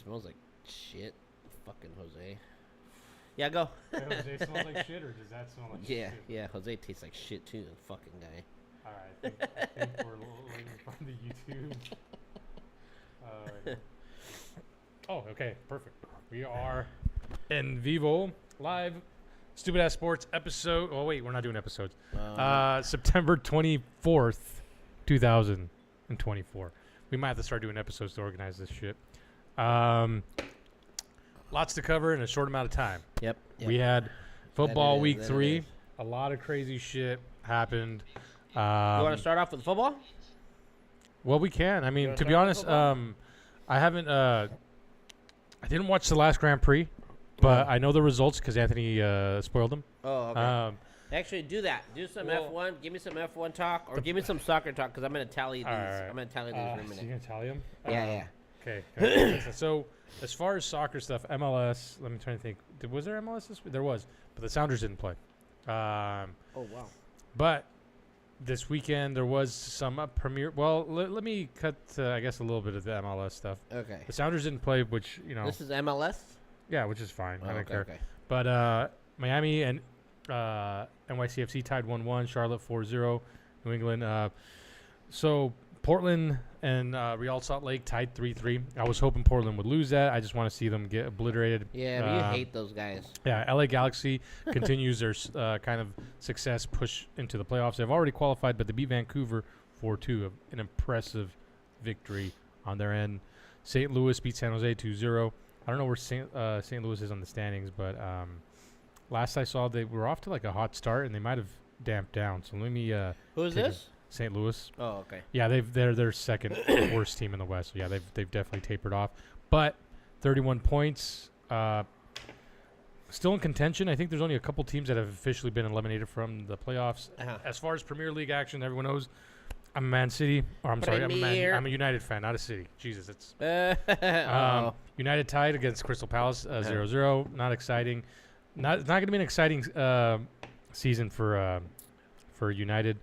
smells like shit. Fucking Jose. Yeah, go. Jose smells like shit, or does that smell like shit? Yeah. Jose tastes like shit too. Fucking guy. All right, I think we're waiting for the YouTube. Oh, okay, perfect. We are in vivo live. Stupid Ass Sports episode. Oh wait, we're not doing episodes. September 24th, 2024. We might have to start doing episodes to organize this shit. Lots to cover in a short amount of time. Yep. We had football week That it 3. is. A lot of crazy shit happened. You want to start off with football? Well, we can. I mean, wanna to be start honest, with football? I haven't. I didn't watch the last Grand Prix, but I know the results because Anthony spoiled them. Oh, okay. Actually, do that. Do some well- F1. Give me some F1 talk, or give me some soccer talk, because I'm gonna tally these. Alright. I'm gonna tally these in a So minute. you gonna tally them? Yeah. Okay. So as far as soccer stuff, MLS. Let me try to think. Was there MLS this week? There was, but the Sounders didn't play. Oh wow. But this weekend there was some Premier. Well, let me cut. I guess a little bit of the MLS stuff. Okay. The Sounders didn't play, which This is MLS. yeah, which is fine. I don't okay, care. Okay. But Miami and NYCFC tied 1-1. Charlotte 4-0. New England. So Portland and Real Salt Lake tied 3-3. I was hoping Portland would lose that. I just want to see them get obliterated. Yeah, but you hate those guys. Yeah, LA Galaxy continues their kind of success push into the playoffs. They've already qualified, but they beat Vancouver 4-2, an impressive victory on their end. St. Louis beat San Jose 2-0. I don't know where St. Louis is on the standings, but last I saw they were off to like a hot start, and they might have damped down. So let me. Who is take a- this? St. Louis. Oh, okay. Yeah, they're their second worst team in the West. So yeah, they've definitely tapered off. But 31 points, still in contention. I think there's only a couple teams that have officially been eliminated from the playoffs. Uh-huh. As far as Premier League action, everyone knows I'm a Man City. Or I'm sorry, Premier. I'm a United fan, not a City. Jesus, it's Oh. United tied against Crystal Palace 0-0. Not exciting. Not going to be an exciting season for United.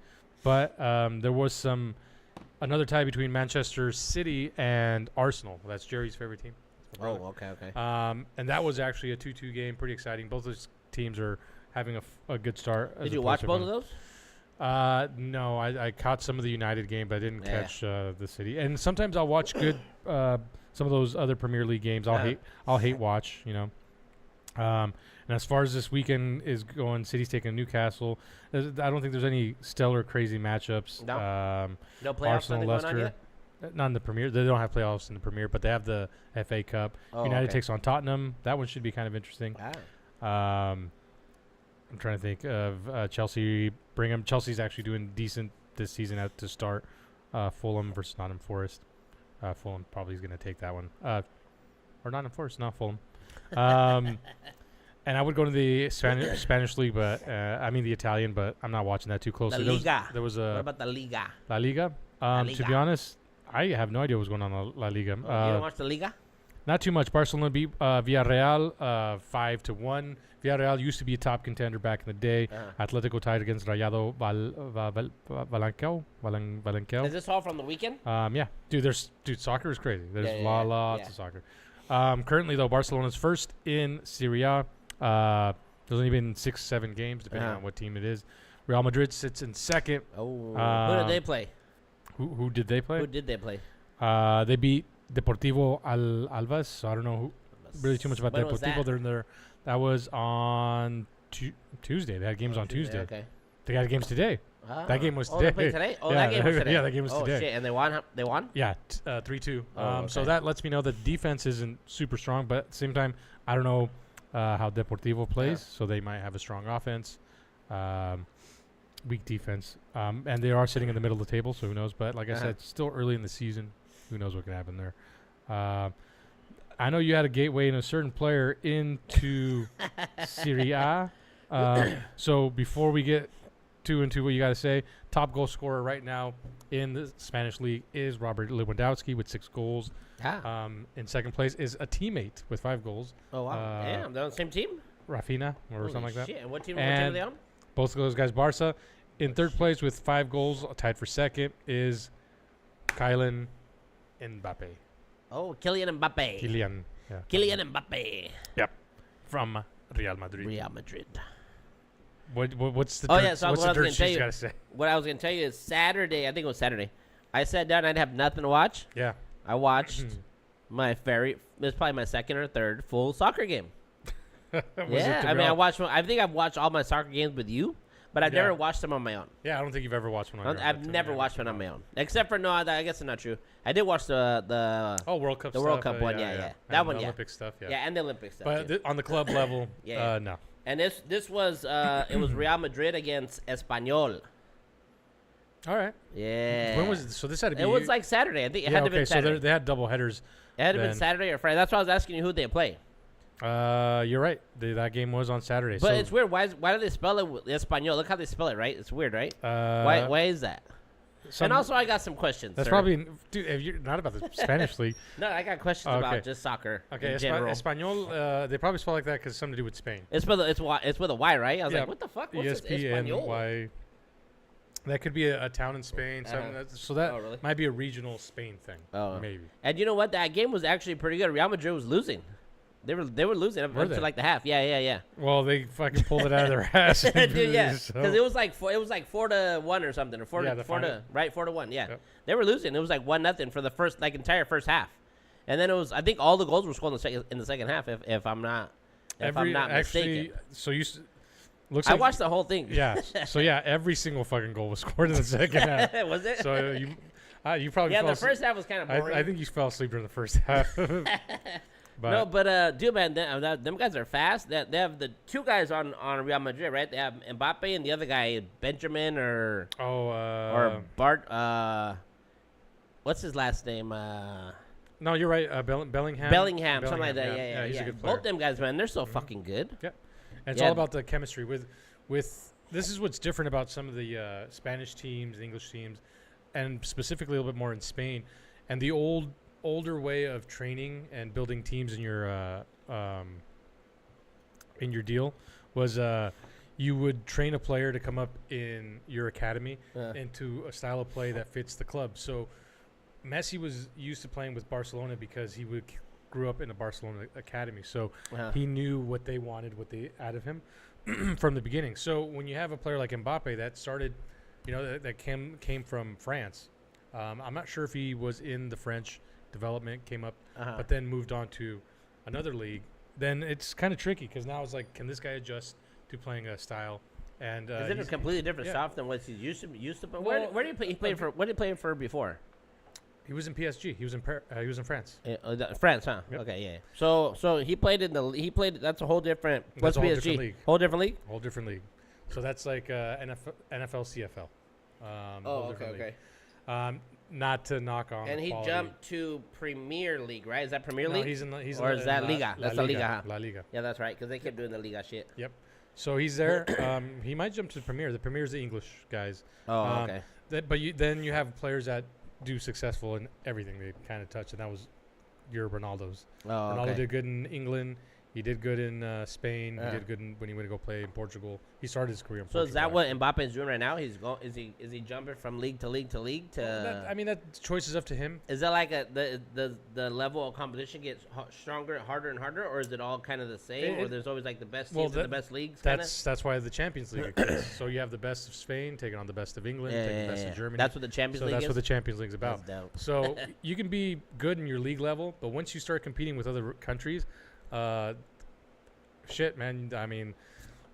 But there was another tie between Manchester City and Arsenal. That's Jerry's favorite team. Oh, okay. And that was actually a 2-2 game. Pretty exciting. Both those teams are having a good start. Did you watch both of those? No, I caught some of the United game, but I didn't Yeah. catch the City. And sometimes I'll watch good some of those other Premier League games. I'll hate watch, you know. And as far as this weekend is going, City's taking Newcastle. I don't think there's any stellar, crazy matchups. No? No playoffs Arsenal, nothing going on Leicester. yet? Not in the Premier. They don't have playoffs in the Premier, but they have the FA Cup. Oh, United okay. takes on Tottenham. That one should be kind of interesting. I'm trying to think of Chelsea. Brigham. Chelsea's actually doing decent this season to start. Fulham versus Nottingham Forest. Fulham probably is going to take that one. Or Nottingham Forest, not Fulham. And I would go to the Spanish league, but I mean the Italian, but I'm not watching that too closely. La Liga. There was What a about the Liga? La Liga. La To be Liga. honest, I have no idea what's going on in La Liga. You don't watch the Liga? Not too much. Barcelona beat Villarreal 5-1. Villarreal used to be a top contender back in the day. Uh-huh. Atletico tied against Rayado Valencia. Is this all from the weekend? Yeah, dude, soccer is crazy. There's Yeah, lots yeah. of soccer. Currently, though, Barcelona's first in Serie A. There's only been 6-7 games, depending Uh-huh. on what team it is. Real Madrid sits in second. Oh. Who did they play? Who did they play? Who did they play? They beat Deportivo Alves. So I don't know really too much about When was Deportivo. that? They're in there. That was on Tuesday. They had games on Tuesday. Okay. They got games today. That game was They today. played today? Oh, Yeah, that game was today. yeah, that game was oh, today. shit. And they won? They won? Yeah, 3-2. Oh, So okay. that lets me know that defense isn't super strong, but at the same time, I don't know how Deportivo plays, so they might have a strong offense, weak defense, and they are sitting in the middle of the table, so who knows? But like I said, still early in the season. Who knows what can happen there? I know you had a gateway and a certain player into Serie A. So before we get into what you got to say, top goal scorer right now in the Spanish league is Robert Lewandowski with 6 goals. In second place is a teammate with 5 goals, Oh, wow. Damn, they're on the same team? Rafinha or Holy something like that. shit. And what team are And they on? Both of those guys, Barca. In third place with 5 goals, tied for second, is Kylian Mbappe. Oh, Kylian Mbappe. Kylian. Yeah. Kylian Mbappe. Yep. From Real Madrid. Real Madrid. What's the Oh, dirt, yeah, so what's what I the was dirt gonna tell she's you- got to say? What I was gonna tell you is Saturday. I think it was Saturday. I sat down. I'd have nothing to watch. Yeah. I watched my it was probably my second or third full soccer game. Was it Yeah, the I mean, Real- I think I've watched all my soccer games with you, but I've Yeah. never watched them on my own. Yeah, I don't think you've ever watched one on your own. I've never watched one on my own, except for no. I guess it's not true. I did watch the Oh, World Cup The stuff. World Cup one, yeah. And That one, the yeah. Olympic stuff, yeah. yeah, and the Olympic stuff. But too. on the club level, Yeah. no. And this was it was Real Madrid against Espanyol. All right. Yeah. When was it? So this had to be. It was like Saturday. I think it yeah, had to okay. be So Saturday. they had double headers. It had to be then. Saturday or Friday. That's why I was asking you who they play. You're right. That game was on Saturday. But so, it's weird. Why do they spell it with Espanol? Look how they spell it, right? It's weird, right? Why is that? And also, I got some questions. that's sir. probably dude. If you're not about the Spanish league, No, I got questions Okay. about just soccer okay. in general. Espanol. They probably spell like that because it's something to do with Spain. It's with a Y, right? I was Yeah. like, what the fuck? What's this Espanol? ESPNY. That could be a town in Spain. So that Oh, really? might be a regional Spain thing. Oh. Maybe. And you know what? That game was actually pretty good. Real Madrid was losing. They were losing up Were to they? like the half. Yeah. Well, they fucking pulled it out of their ass. Dude, yeah, So- because it was like 4-1 or something, or four Yeah, to the four final. to right 4-1. Yeah, Yep. they were losing. It was like 1-0 for the first entire first half, and then it was I think all the goals were scored in the second half. If I'm not actually, mistaken, so looks I like watched the whole thing. Yeah. So yeah, every single fucking goal was scored in the second half. Was it? So you probably yeah, fell the asleep. first half was kind of boring. I think you fell asleep during the first half. But no, but dude, man, them guys are fast. They have the two guys on Real Madrid, right? They have Mbappe and the other guy, Benjamin or Bart. What's his last name? no, you're right. Bellingham. Bellingham, something like that. Yeah, Yeah. he's a good player. Both them guys, man, they're so fucking good. And it's Yeah. all about the chemistry with this is what's different about some of the Spanish teams, the English teams, and specifically a little bit more in Spain, and the older way of training and building teams in your deal was you would train a player to come up in your academy into a style of play that fits the club. So Messi was used to playing with Barcelona because he grew up in a Barcelona academy. So he knew what they wanted, what they out of him from the beginning. So when you have a player like Mbappe that started, that came from France, I'm not sure if he was in the French development, came up, but then moved on to another league. Then it's kind of tricky because now it's like, can this guy adjust to playing a style? And Is it a completely different yeah. stuff than what he's used to? But Well, where did he play? He played for. What did he play for before? he was in PSG. He was in France. France, huh? Yep. Okay, yeah. So he played That's a whole different. What's That's a whole PSG? different league. Whole different league. Whole different league. So that's like NFL, CFL. Whole different league. Not to knock on. And he quality. jumped to Premier League, right? Is that Premier No, League? he's in. Or is that Liga? That's La the Liga, huh? La Liga. Yeah, that's right. Because they kept doing the Liga shit. Yep. So he's there. He might jump to the Premier. The Premier is the English guys. Oh, okay. But then you have players that do successful in everything they kind of touch, and that was your Ronaldo's. Oh, Ronaldo okay. did good in England. He did good in Spain. Yeah. He did good when he went to go play in Portugal. He started his career in So Portugal. is that what Mbappe is doing right now? He's going. Is he jumping from league to league to league to? That choice is up to him. Is that like the level of competition gets stronger, harder and harder, or is it all kind of the same? Or there's always like the best teams in the best leagues? That's why the Champions League exists. So you have the best of Spain taking on the best of England, taking the best of Germany. That's what the Champions League That's is. what the Champions League's about. That's dope. So you can be good in your league level, but once you start competing with other countries, shit, man. I mean,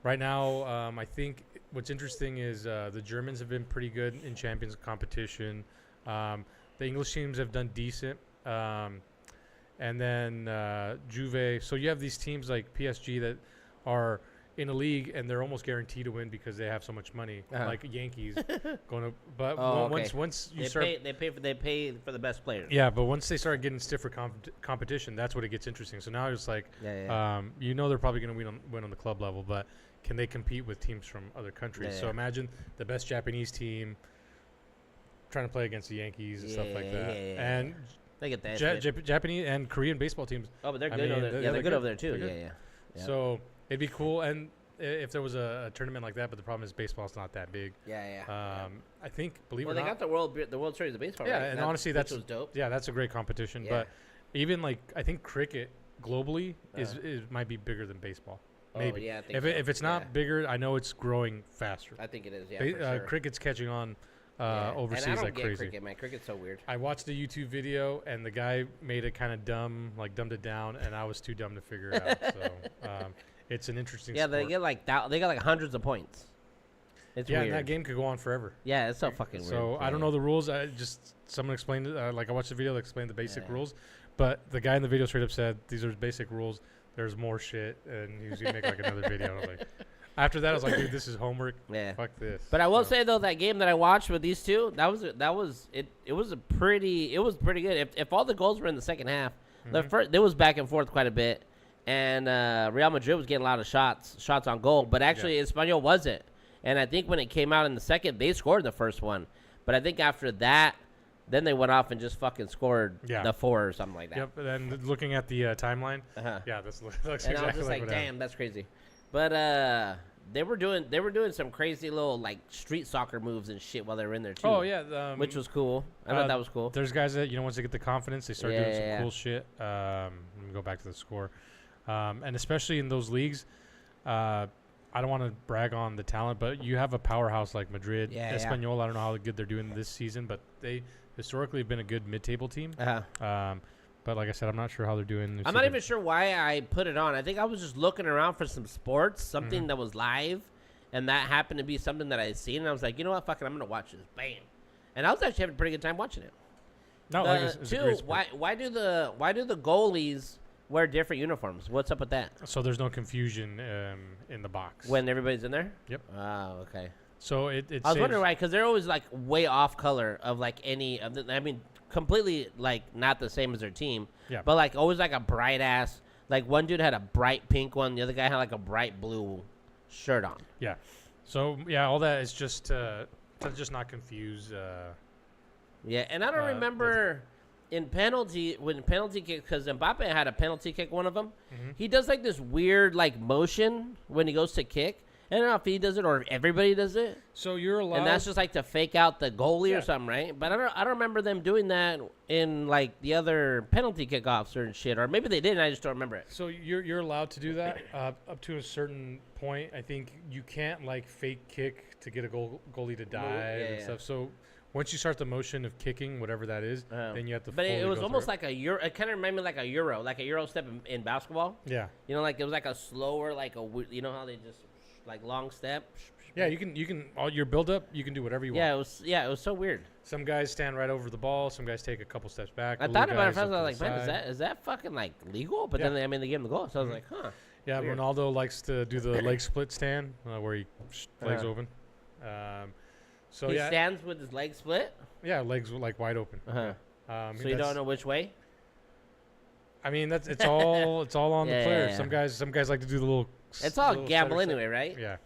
right now, I think what's interesting is the Germans have been pretty good in Champions competition. The English teams have done decent. And then Juve. So you have these teams like PSG that are in a league and they're almost guaranteed to win because they have so much money, like Yankees going to. But once you they pay for the best players. yeah, but once they start getting stiffer competition, that's when it gets interesting. So now it's like, they're probably going to win on the club level, but can they compete with teams from other countries? So imagine the best Japanese team trying to play against the Yankees and stuff like that. And they get that. Japanese and Korean baseball teams. Oh, but they're good over there. Yeah, they're good over there too. Yeah. So it'd be cool, and if there was a tournament like that, but the problem is baseball's not that big. I think, believe it or not. Well, they got the World Series of Baseball. Yeah, right? and honestly, that's was dope. Yeah, that's a great competition. Yeah. Even like I think cricket globally is might be bigger than baseball. Maybe. Oh, yeah, I think if it's not bigger, I know it's growing faster. I think it is. Yeah, for sure. Cricket's catching on overseas and I don't like get crazy. Cricket, man. Cricket's so weird. I watched a YouTube video and the guy made it kind of dumb, like dumbed it down, and I was too dumb to figure it out. So it's an interesting. Yeah, sport. they got like hundreds of points. It's weird. And that game could go on forever. Yeah, it's so fucking weird. So I don't know the rules. Someone explained it. Like I watched the video that explained the basic rules, but the guy in the video straight up said these are basic rules. There's more shit, and he was gonna make like another video. Like, after that, I was like, dude, this is homework. Yeah, fuck this. But I will say though, that game that I watched with these two, that was pretty good. If all the goals were in the second half, the first there was back and forth quite a bit, and Real Madrid was getting a lot of shots on goal, but actually Espanyol wasn't. And I think when it came out in the second, they scored the first one, but I think after that, then they went off and just fucking scored the 4 or something like that. Yep. And then looking at the timeline, this looks and exactly I was just like, damn, that's crazy. But they were doing some crazy little like street soccer moves and shit while they were in there too. Oh yeah, which was cool. I thought that was cool. There's guys that once they get the confidence, they start doing some cool shit. Let me go back to the score, and especially in those leagues. I don't want to brag on the talent, but you have a powerhouse like Madrid, Espanyol. I don't know how good they're doing this season, but they historically have been a good mid-table team. But like I said, I'm not sure how they're doing. I'm not even sure why I put it on. I think I was just looking around for some sports, something that was live, and that happened to be something that I had seen. And I was like, you know what, fuck it, I'm gonna watch this. Bam. And I was actually having a pretty good time watching it. No, it's a great sport. why do the goalies wear different uniforms? What's up with that? So there's no confusion in the box when everybody's in there. Yep. Oh, okay. So I was wondering why, because they're always like way off color of like any of the, I mean, completely like not the same as their team. Yeah. But like always like a bright ass. Like one dude had a bright pink one, the other guy had like a bright blue shirt on. Yeah. So yeah, all that is just to just not confuse. Yeah, and I don't remember when penalty kick, because Mbappe had a penalty kick, one of them. He does like this weird like motion when he goes to kick. I don't know if he does it or if everybody does it. So you're allowed, and that's just like to fake out the goalie or something, right? But I don't remember them doing that in like the other penalty kickoffs or shit, or maybe they did, and I just don't remember it. So you're allowed to do that up to a certain point. I think you can't like fake kick to get a goalie to dive and stuff. So once you start the motion of kicking, whatever that is, then you have to. But it was almost like a Euro. It kind of reminded me like a Euro step in basketball. Yeah. You know, like it was like a slower, like you know how they just. Like long step. Yeah, you can all your build up. You can do whatever you want. It was so weird. Some guys stand right over the ball. Some guys take a couple steps back. I thought about it first. I was like, man, is that fucking like legal? But then they gave him the goal, so I was like, huh. Yeah, weird. Ronaldo likes to do the leg split stand where he legs open. So he stands with his legs split. Yeah, legs like wide open. So you don't know which way. I mean, it's all on the player. Yeah. Some guys like to do the little. It's all gamble anyway, right? Yeah.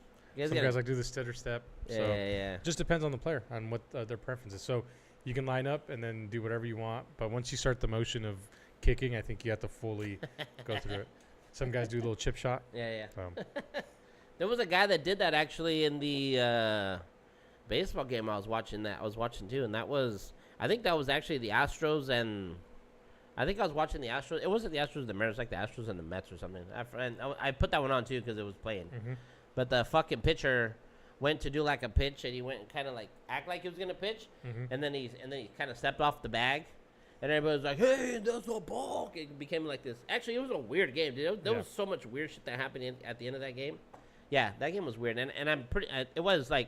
Some guys like to do the stutter step. Yeah. Just depends on the player, on what their preference is. So you can line up and then do whatever you want. But once you start the motion of kicking, I think you have to fully go through it. Some guys do a little chip shot. Yeah. There was a guy that did that actually in the baseball game I was watching too, and I think that was actually the Astros and. I think I was watching the Astros. It wasn't the Astros and the Mariners, like the Astros and the Mets or something. I put that one on, too, because it was playing. But the fucking pitcher went to do, like, a pitch, and he went and kind of, like, act like he was going to pitch. And then he kind of stepped off the bag. And everybody was like, hey, that's a ball. It became, like, this. Actually, it was a weird game, dude. There was so much weird shit that happened at the end of that game. Yeah, that game was weird. And I'm pretty it was the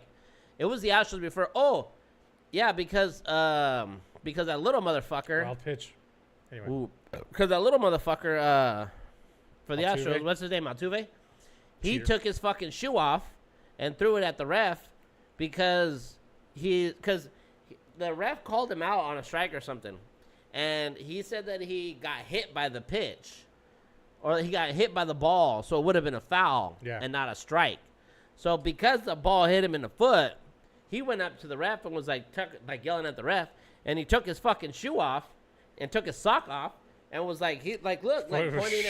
Astros before. Oh, yeah, because that little motherfucker. Wild pitch. Anyway. Because that little motherfucker for the Altuve. Astros, what's his name, Altuve? He took his fucking shoe off and threw it at the ref because the ref called him out on a strike or something. And he said that he got hit by the pitch or he got hit by the ball, so it would have been a foul and not a strike. So because the ball hit him in the foot, he went up to the ref and was like yelling at the ref, and he took his fucking shoe off. And took his sock off and was like, pointing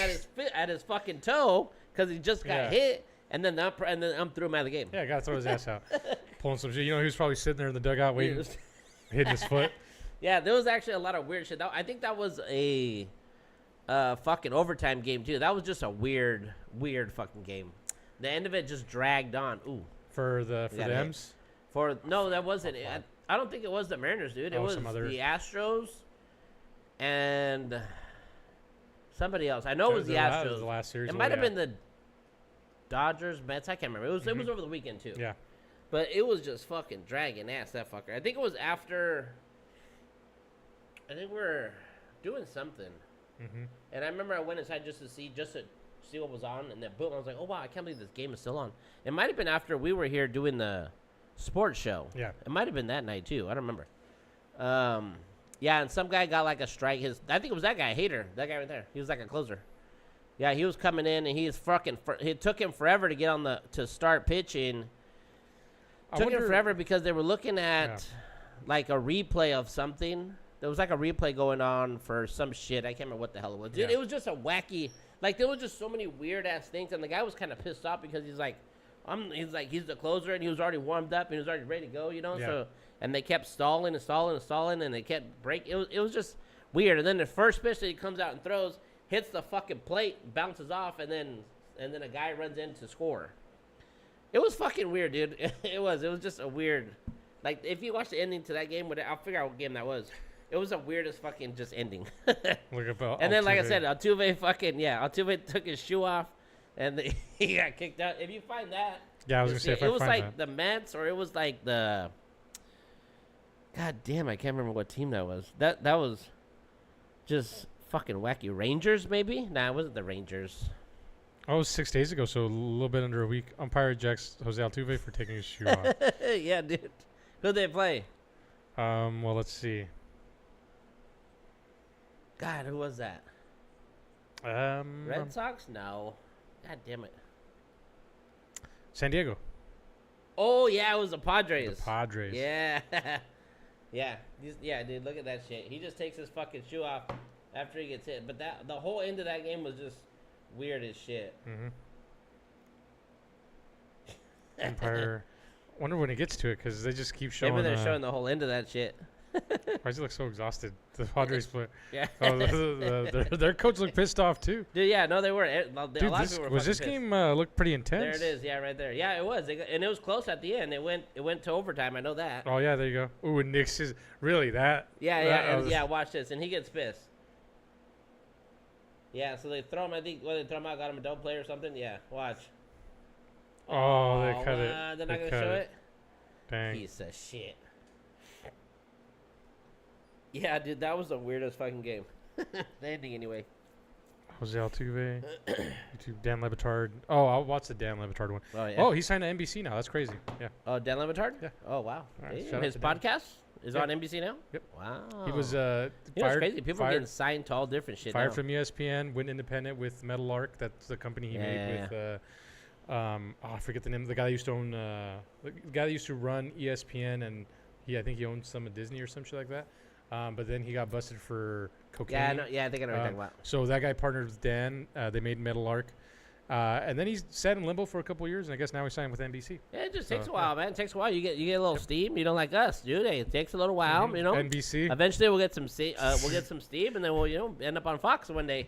at his fucking toe because he just got hit, and then threw him out of the game. Yeah, got to throw his ass out, pulling some shit. You know, he was probably sitting there in the dugout waiting, hitting his foot. Yeah, there was actually a lot of weird shit. I think that was a fucking overtime game too. That was just a weird fucking game. The end of it just dragged on. Ooh. For the M's? No, that wasn't it. I don't think it was the Mariners, dude. It was the Astros and somebody else. I know it was the Astros. That was the last series. It might have been the Dodgers, Mets. I can't remember. It was over the weekend too. Yeah. But it was just fucking dragging ass, that fucker. I think it was after. I think we were doing something, and I remember I went inside just to see what was on, and then boom, I was like, oh wow, I can't believe this game is still on. It might have been after we were here doing the sports show. Yeah. It might have been that night too. I don't remember. Yeah, and some guy got like a strike. I think it was that guy, Hader. That guy right there. He was like a closer. Yeah, he was coming in, and it took him forever to get to start pitching. Took him forever because they were looking at like a replay of something. There was like a replay going on for some shit. I can't remember what the hell it was. Dude, it was just a wacky. Like there was just so many weird ass things, and the guy was kind of pissed off because he's the closer, and he was already warmed up and he was already ready to go, you know. Yeah. So and they kept stalling, and they kept breaking. It was just weird. And then the first pitch that he comes out and throws hits the fucking plate, bounces off, and then a guy runs in to score. It was fucking weird, dude. It was just a weird. Like if you watch the ending to that game, I'll figure out what game that was. It was the weirdest fucking just ending. And then, like I said, Altuve took his shoe off, and he got kicked out. If you find that, I was gonna say it was like the Mets, or it was like the. God damn, I can't remember what team that was. That was just fucking wacky. Rangers, maybe? Nah, it wasn't the Rangers. Oh, it was 6 days ago, so a little bit under a week. Umpire ejects Jose Altuve for taking his shoe off. Yeah, dude. Who'd they play? Well, let's see. God, who was that? Red Sox? No. God damn it. San Diego. Oh, yeah, it was the Padres. The Padres. Yeah. Yeah, dude, look at that shit. He just takes his fucking shoe off after he gets hit. But the whole end of that game was just weird as shit. Umpire. Wonder when it gets to it, because they just keep showing. Maybe they're showing the whole end of that shit. Why does he look so exhausted? The Padres player. Yeah. Their coach looked pissed off too. Dude, yeah, no, they were. Dude, this game looked pretty intense? There it is. Yeah, right there. Yeah, it was. And it was close at the end. It went to overtime. I know that. Oh yeah, there you go. Ooh, and Nick's is really that. Yeah. Watch this, and he gets pissed. Yeah, so they throw him. I think they throw him out, got him a double play or something. Yeah, watch. Oh, they cut it. They're not gonna show it. Dang. Piece of shit. Yeah, dude, that was the weirdest fucking game. The ending, anyway. Jose Altuve, YouTube, Dan Le Batard. Oh, I'll watch the Dan Le Batard one. Oh, yeah. Oh, he signed to NBC now. That's crazy. Yeah. Oh, Dan Le Batard? Yeah. Oh, wow. Right, his podcast is on NBC now? Yep. Wow. He was fired. It's crazy. People are getting signed to all different shit Fired now. from ESPN, went independent with Metal Arc. That's the company he made with... I forget the name. The guy that used to own... the guy that used to run ESPN, and I think he owned some of Disney or some shit like that. But then he got busted for cocaine. Yeah, I think I know what you're talking about. So that guy partnered with Dan. They made Metal Arc. And then he sat in limbo for a couple of years, and I guess now he's signed with NBC. Yeah, it just takes a while, man. It takes a while. You get a little steam. You know, like us, dude. Hey, it takes a little while, you know. NBC. Eventually, we'll get some steam, and then we'll end up on Fox one day.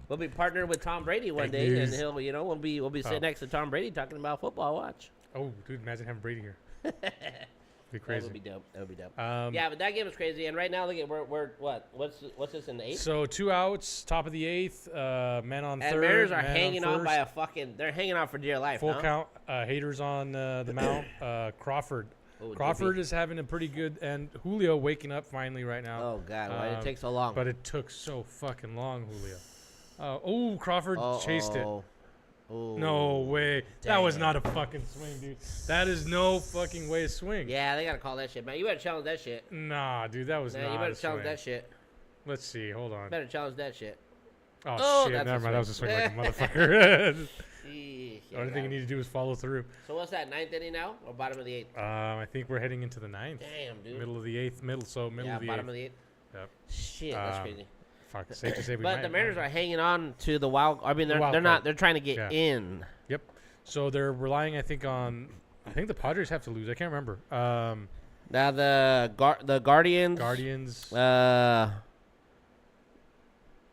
We'll be partnered with Tom Brady one day, and we'll be sitting next to Tom Brady talking about football. Watch. Oh, dude, imagine having Brady here. Be crazy. That would be dope. Yeah, but that game was crazy. And right now, look at we're what? What's this in the 8th? So 2 outs, top of the 8th. Men on third. And Mariners are hanging on by a fucking. They're hanging on for dear life. Full count. Haters on the mound. Crawford. Ooh, Crawford is having a pretty good, and Julio waking up finally right now. Oh God, why did it take so long? But it took so fucking long, Julio. Crawford chased it. Ooh, no way. Dang. That was not a fucking swing, dude. That is no fucking way to swing. Yeah, they gotta call that shit, man. You better challenge that shit. Nah, dude, that was not. You better challenge that shit. Let's see. Hold on. Better challenge that shit. Oh shit! Never mind. That was a swing like a motherfucker. The only thing you need to do is follow through. So what's that? 9th inning now, or bottom of the 8th? I think we're heading into the 9th. Damn, dude. Middle of the 8th. Middle of the 8th. Bottom of the 8th. Yep. Shit, that's crazy. Fuck, safe to say we But the Mariners are hanging on to the wild. I mean, they're not. They're trying to get in. Yep. So they're relying, I think, on. I think the Padres have to lose. I can't remember. Now the Guardians. Guardians.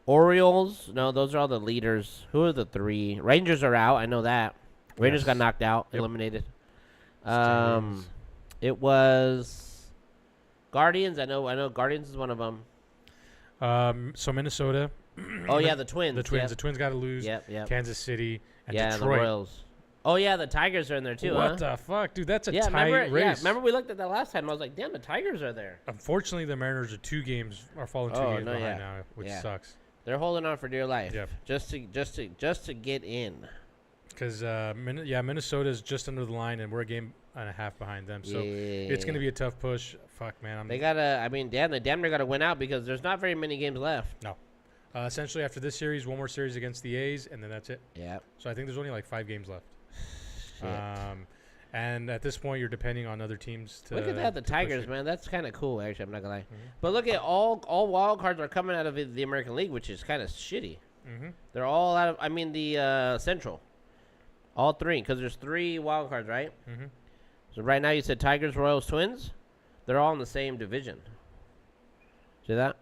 Orioles. No, those are all the leaders. Who are the 3? Rangers are out. I know that. Rangers got knocked out, eliminated. It was Guardians. I know. Guardians is one of them. So Minnesota. Oh yeah, the Twins. The Twins. The Twins got to lose. Yep. Kansas City and and Detroit. the Royals. Oh yeah, the Tigers are in there too. What the fuck, dude? That's a tight race. race. Yeah, remember we looked at that last time. I was like, damn, the Tigers are there. Unfortunately, the Mariners are falling 2 games behind now, which sucks. They're holding on for dear life. Yep. Just to get in. Because Minnesota is just under the line, and we're a game and a half behind them. So it's gonna be a tough push. Fuck, man. They gotta. I mean, they damn near gotta win out because there's not very many games left. No. Essentially, after this series, one more series against the A's, and then that's it. Yeah. So I think there's only like 5 games left. And at this point, you're depending on other teams to look at that. The Tigers, man. That's kind of cool. Actually, I'm not gonna lie. Mm-hmm. But look at all wild cards are coming out of the American League, which is kind of shitty. Mm-hmm. They're all out of. I mean, the Central. All 3, because there's 3 wild cards, right? Mm-hmm. So right now you said Tigers, Royals, Twins. They're all in the same division. See that?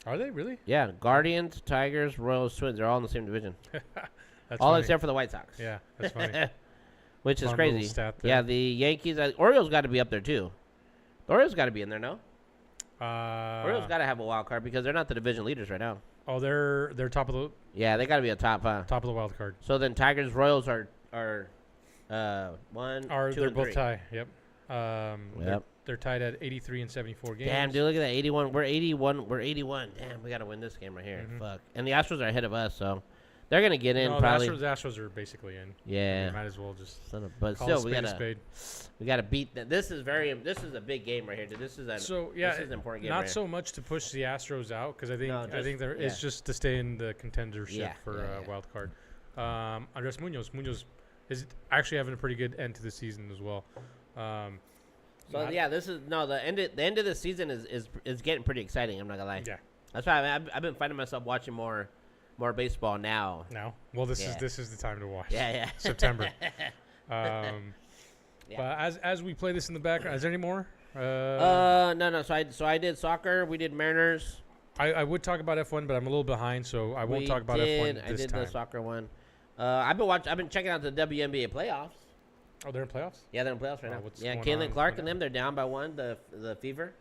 Are they really? Yeah, Guardians, Tigers, Royals, Twins. They're all in the same division. That's all funny. except for the White Sox. Yeah, that's funny. Which is Fun crazy. little stat there. Yeah, the Yankees. Orioles got to be up there too. The Orioles got to be in there, no? Orioles got to have a wild card because they're not the division leaders right now. Oh, they're top of the Yeah, they got to be a top, huh? top of the wild card. So then Tigers, Royals are 1, 2, They're and both 3. tie. Yep. Yep. They're tied at 83 and 74 games. Damn, dude, look at that. 81. We're 81. We're 81. Damn, we got to win this game right here. Mhm. Fuck. And the Astros are ahead of us, so they're going to get in No, probably. the Astros are basically in. Yeah. You might as well just But call still, a spade a spade. we got to beat that. This is a big game right here, dude. This is this is an important game. not right so much to push the Astros out because I think No, just- it's just to stay in the contendership for yeah. wild card. Andres Munoz is actually having a pretty good end to the season as well. So this is the end of the season is getting pretty exciting. I'm not gonna lie. Yeah. That's why I've been finding myself watching more baseball now. Now, well, this is the time to watch. Yeah. September. But as we play this in the background, is there any more? No. So I did soccer. We did Mariners. I would talk about F1, but I'm a little behind, so I won't talk about F1 this time. I did the soccer one. I've been checking out the WNBA playoffs. Oh, they're in playoffs? Yeah, they're in playoffs right now. What's Yeah, going Caitlin on? Clark and them, they're down by 1. The Fever.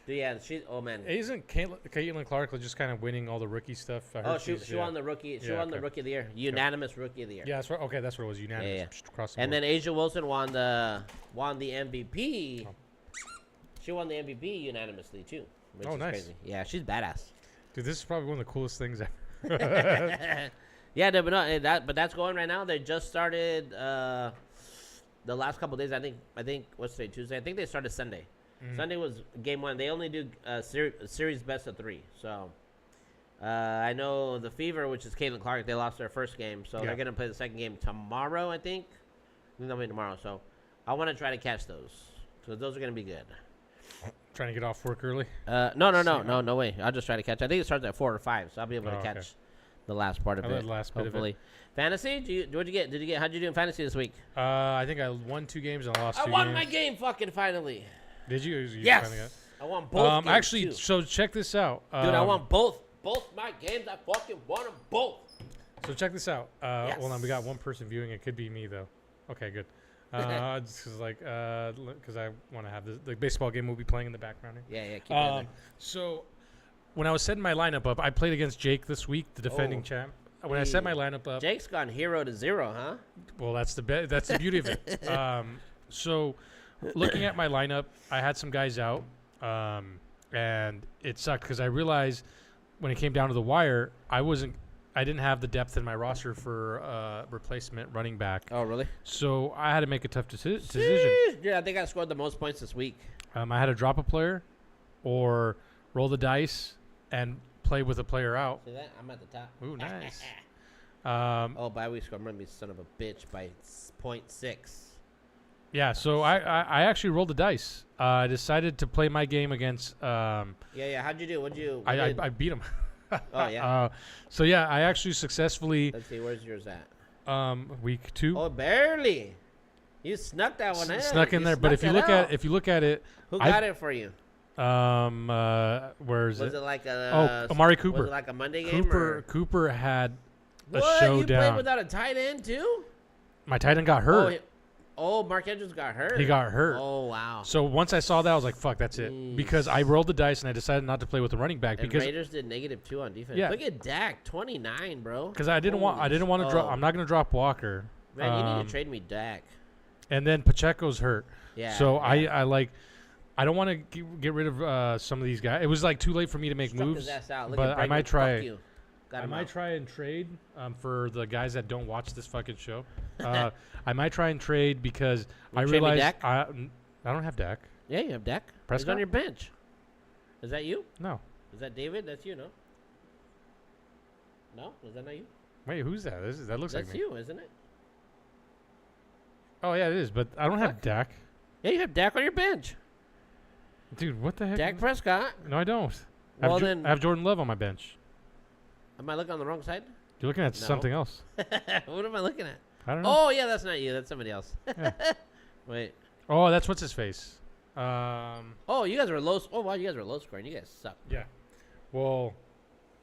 Yeah, oh man. Isn't Caitlin Clark just kind of winning all the rookie stuff? She won the rookie. She won the rookie of the year, unanimous rookie of the year. Yeah, that's right. Okay, that's what it was. Unanimous. Across the and board. then Asia Wilson won the MVP. Oh. She won the MVP unanimously too, which is nice. crazy. Yeah, she's badass. Dude, this is probably one of the coolest things ever. Yeah, but that's going right now. They just started the last couple of days. I think what's today, Tuesday? I think they started Sunday. Mm-hmm. Sunday was game 1. They only do series best of 3. So I know the Fever, which is Caitlin Clark, they lost their first game, so they're gonna play the second game tomorrow. I think they'll play tomorrow. So I want to try to catch those because those are gonna be good. Trying to get off work early? No way. I'll just try to catch. I think it starts at 4 or 5, so I'll be able to catch the last part of it. Hopefully. Fantasy? What'd you get? How'd you do in fantasy this week? I think I won 2 games and I lost 2 games. I won my game fucking finally. Did you? Yes. I won both games actually, too. so check this out. Dude, I won both my games. I fucking won them both. So check this out. Hold on, we got one person viewing. It could be me though. Okay, good. Just because I want to have the baseball game we'll be playing in the background here. Yeah, keep it So when I was setting my lineup up, I played against Jake this week, the defending champ. When I set my lineup up, Jake's gone 0 to 0, huh? Well, that's the beauty of it. So looking at my lineup, I had some guys out, and it sucked because I realized when it came down to the wire, I didn't have the depth in my roster for replacement running back. Oh, really? So I had to make a tough decision. Yeah, I think I scored the most points this week. I had to drop a player or roll the dice and play with a player out. See that? I'm at the top. Ooh, nice. Bye week score. I'm going to be son of a bitch by 0.6. Yeah, so I actually rolled the dice. I decided to play my game against. How'd you do? I beat him. Oh yeah. So yeah, I actually successfully. Let's see, where's yours at? Week 2. Oh, barely. You snuck that one in. Snuck in there, but if you look at it, who got it for you? Where is it? Was it like a? Amari Cooper. Was it like a Monday game? Cooper had a what? showdown. You played without a tight end too? My tight end got hurt. Mark Andrews got hurt. He got hurt. Oh wow. So once I saw that, I was like, "Fuck, that's it." Because I rolled the dice and I decided not to play with the running back because Raiders did -2 on defense. Yeah. Look at Dak, 29, bro. Because I didn't want to drop. I'm not going to drop Walker. Man, you need to trade me Dak. And then Pacheco's hurt. Yeah. So I don't want to get rid of some of these guys. It was like too late for me to make moves. His ass out. Look but at I might try. I might try and trade for the guys that don't watch this fucking show. I might try and trade because I realize I don't have Dak. Yeah, you have Dak. Prescott? He's on your bench. Is that you? No. Is that David? That's you, no? No? Is that not you? Wait, who's that? That looks like me. That's you, isn't it? Oh, yeah, it is, but I don't have Dak. Yeah, you have Dak on your bench. Dude, what the heck? Dak Prescott. No, I don't. Well, I have Jordan Love on my bench. Am I looking on the wrong side? You're looking at something else. What am I looking at? I don't know. Oh, yeah, that's not you. That's somebody else. Yeah. Wait. Oh, that's what's his face. Oh, you guys were low. Oh, wow, you guys were low scoring. You guys suck. Yeah. Well,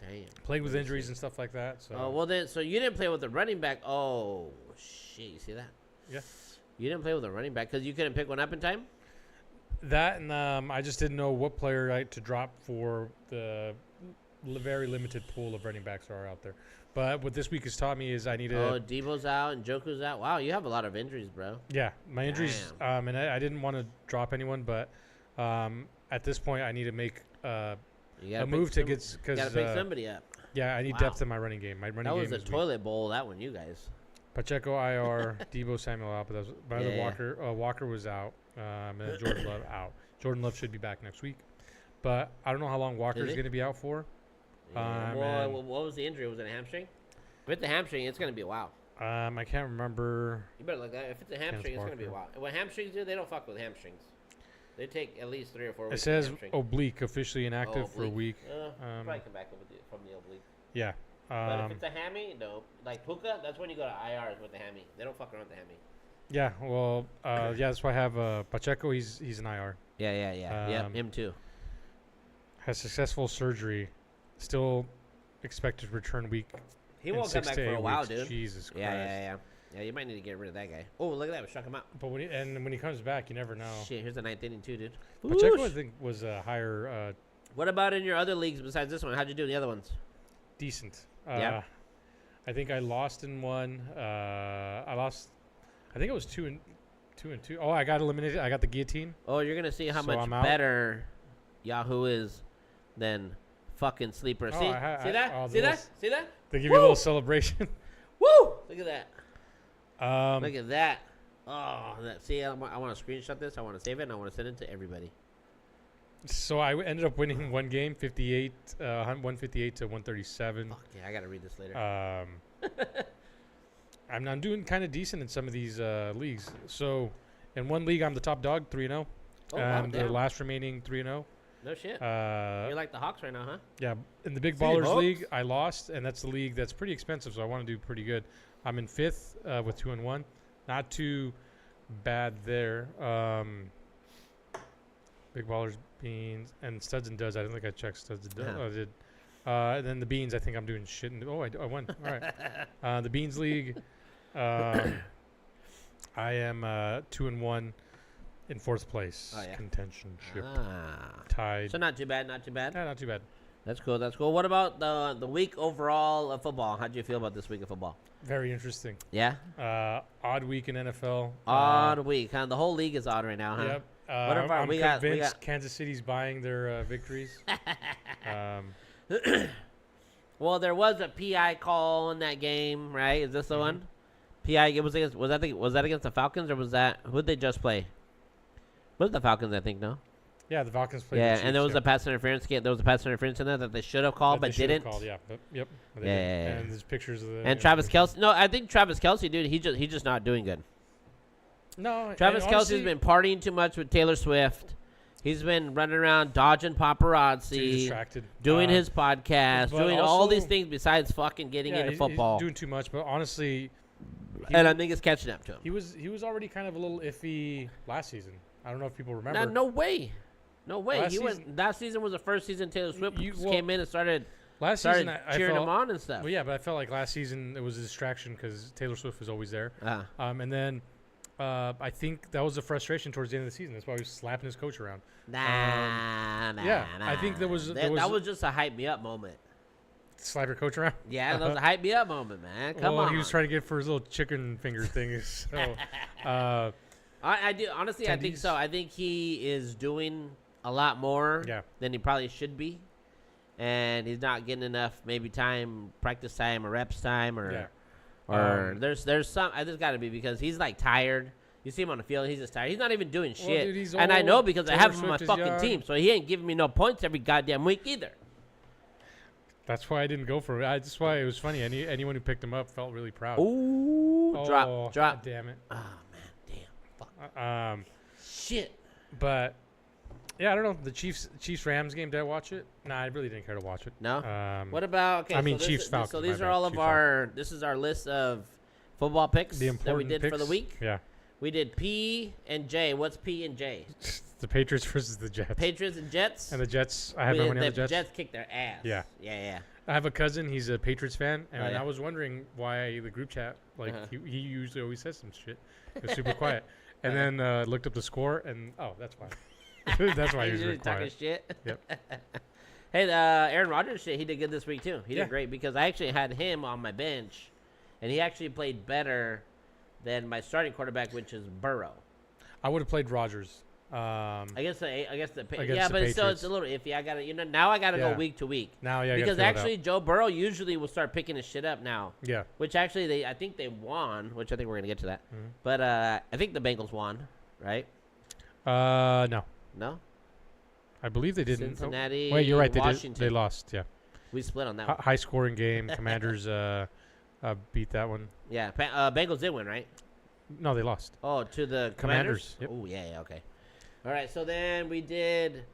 damn. Played with injuries and stuff like that. So. Oh, well, then, so you didn't play with the running back. Oh, shit. You see that? Yeah. You didn't play with a running back because you couldn't pick one up in time? That and I just didn't know what player to drop for the very limited pool of running backs that are out there. But what this week has taught me is I need to. Oh, Debo's out and Joku's out. Wow, you have a lot of injuries, bro. Yeah, my injuries. And I didn't want to drop anyone, but at this point I need to make a move to get because gotta pick somebody up. Yeah, I need depth in my running game. My running game. That was a toilet bowl. That one, you guys. Pacheco IR, Debo Samuel out, but that was my other Walker. Walker was out, and then Jordan Love out. Jordan Love should be back next week, but I don't know how long Walker is going to be out for. Yeah. What was the injury? Was it a hamstring? If it's a hamstring, it's going to be a while. I can't remember. You better look at it. If it's a hamstring, it's going to be a while. When hamstrings do, they don't fuck with hamstrings. They take at least 3 or 4 weeks. It says oblique, officially inactive for a week. Probably come back from the oblique. Yeah. But if it's a hammy, no. Like Puka, that's when you go to IRs with the hammy. They don't fuck around with the hammy. Yeah, well, that's why I have Pacheco. He's an IR. Yeah. Yeah, him too. Has successful surgery. Still expected to return week. He won't come back for a while, weeks. dude. Jesus Christ. Yeah. Yeah, you might need to get rid of that guy. Oh, look at that. We struck him out. But when he comes back, you never know. Shit, here's the 9th inning too, dude. Pacheco, I think, was a higher. What about in your other leagues besides this one? How'd you do in the other ones? Decent. Yeah. I think I lost in one. I lost. I think it was 2 and 2. Oh, I got eliminated. I got the guillotine. Oh, you're gonna see how much better Yahoo is than fucking Sleeper. See that? See that? They give you a little celebration. Woo! Look at that. Look at that. Oh, see, I want to screenshot this. I want to save it, and I want to send it to everybody. So I ended up winning one game, 158 to 137. Fuck yeah, I gotta read this later. I'm doing kind of decent in some of these leagues. So in one league, I'm the top dog, 3-0. And the last remaining 3-0. No shit. You're like the Hawks right now, huh? Yeah. In the Big Ballers League, I lost, and that's the league that's pretty expensive, so I want to do pretty good. I'm in 5th with 2-1. Not too bad there. Big Ballers, Beans, and Studs and Duds. I don't think I checked Studs and Duds. I did. And then the Beans, I think I'm doing shit. I won. All right. The Beans League, I am 2-1 in 4th place. Contentionship. Tied. So not too bad. Yeah, not too bad. That's cool. What about the week overall of football? How do you feel about this week of football? Very interesting. Yeah? Odd week in NFL. Odd week, huh? The whole league is odd right now, huh? Yep. I'm convinced Kansas City's buying their victories. Well, there was a PI call in that game, right? Is this the one? PI. It was against. Was that against the Falcons or was that who'd they just play? Was the Falcons? I think no. Yeah, the Falcons played. Yeah, and there was a pass interference. There was a pass interference in there that they should have called but didn't. Yeah. Yep. Yeah. And there's pictures of the. And Travis Kelce. No, I think Travis Kelce, dude. He's just not doing good. No, Travis Kelce's been partying too much with Taylor Swift. He's been running around dodging paparazzi, distracted, doing his podcast, doing all these things besides fucking getting into football. He's doing too much, but honestly, I think it's catching up to him. He was already kind of a little iffy last season. I don't know if people remember. No way. No way. Last season was the first season Taylor Swift came in and started season cheering him on and stuff. Well, yeah, but I felt like last season it was a distraction because Taylor Swift was always there. And then I think that was the frustration towards the end of the season. That's why he was slapping his coach around. I think that was just a hype me up moment. Slap your coach around? Yeah, that was a hype me up moment, man. Come on. He was trying to get for his little chicken finger thing. So, I do honestly. I think so. I think he is doing a lot more than he probably should be, and he's not getting enough maybe practice time or reps time or there's some. There's got to be because he's like tired. You see him on the field, he's just tired. He's not even doing shit. Dude, and I know because I have him on my fucking team, so he ain't giving me no points every goddamn week either. That's why I didn't go for it. That's why it was funny. Anyone who picked him up felt really proud. Ooh, drop. God damn it. Oh man, damn, fuck. Shit. But yeah, I don't know. The Chiefs Rams game. Did I watch it? Nah, I really didn't care to watch it. No. What about? Okay, Chiefs Falcons. So these are all of our. This is our list of football picks that we did for the week. Yeah. We did P and J. What's P and J? The Patriots versus the Jets. Patriots and Jets. And the Jets. I have no money on the Jets. The Jets kicked their ass. Yeah. Yeah. I have a cousin. He's a Patriots fan, and I was wondering why the group chat. He usually always says some shit. It was super quiet. And then looked up the score, and that's why. That's why he was really quiet. Talking shit. Yep. Hey, Aaron Rodgers shit. He did good this week too. He did great because I actually had him on my bench, and he actually played better than my starting quarterback, which is Burrow. I would have played Rodgers. But it's still it's a little iffy. I gotta now I gotta go week to week. Because actually Joe Burrow usually will start picking his shit up now. Yeah. Which actually I think they won, which I think we're gonna get to that. Mm-hmm. But I think the Bengals won, right? No. No. I believe they didn't. Cincinnati. Wait, you're right. Washington. They lost. Yeah. We split on that one. High scoring game. Commanders beat that one. Yeah. Bengals did win, right? No, they lost. Oh, to the Commanders? Yep. Oh, yeah, okay. All right, so then we did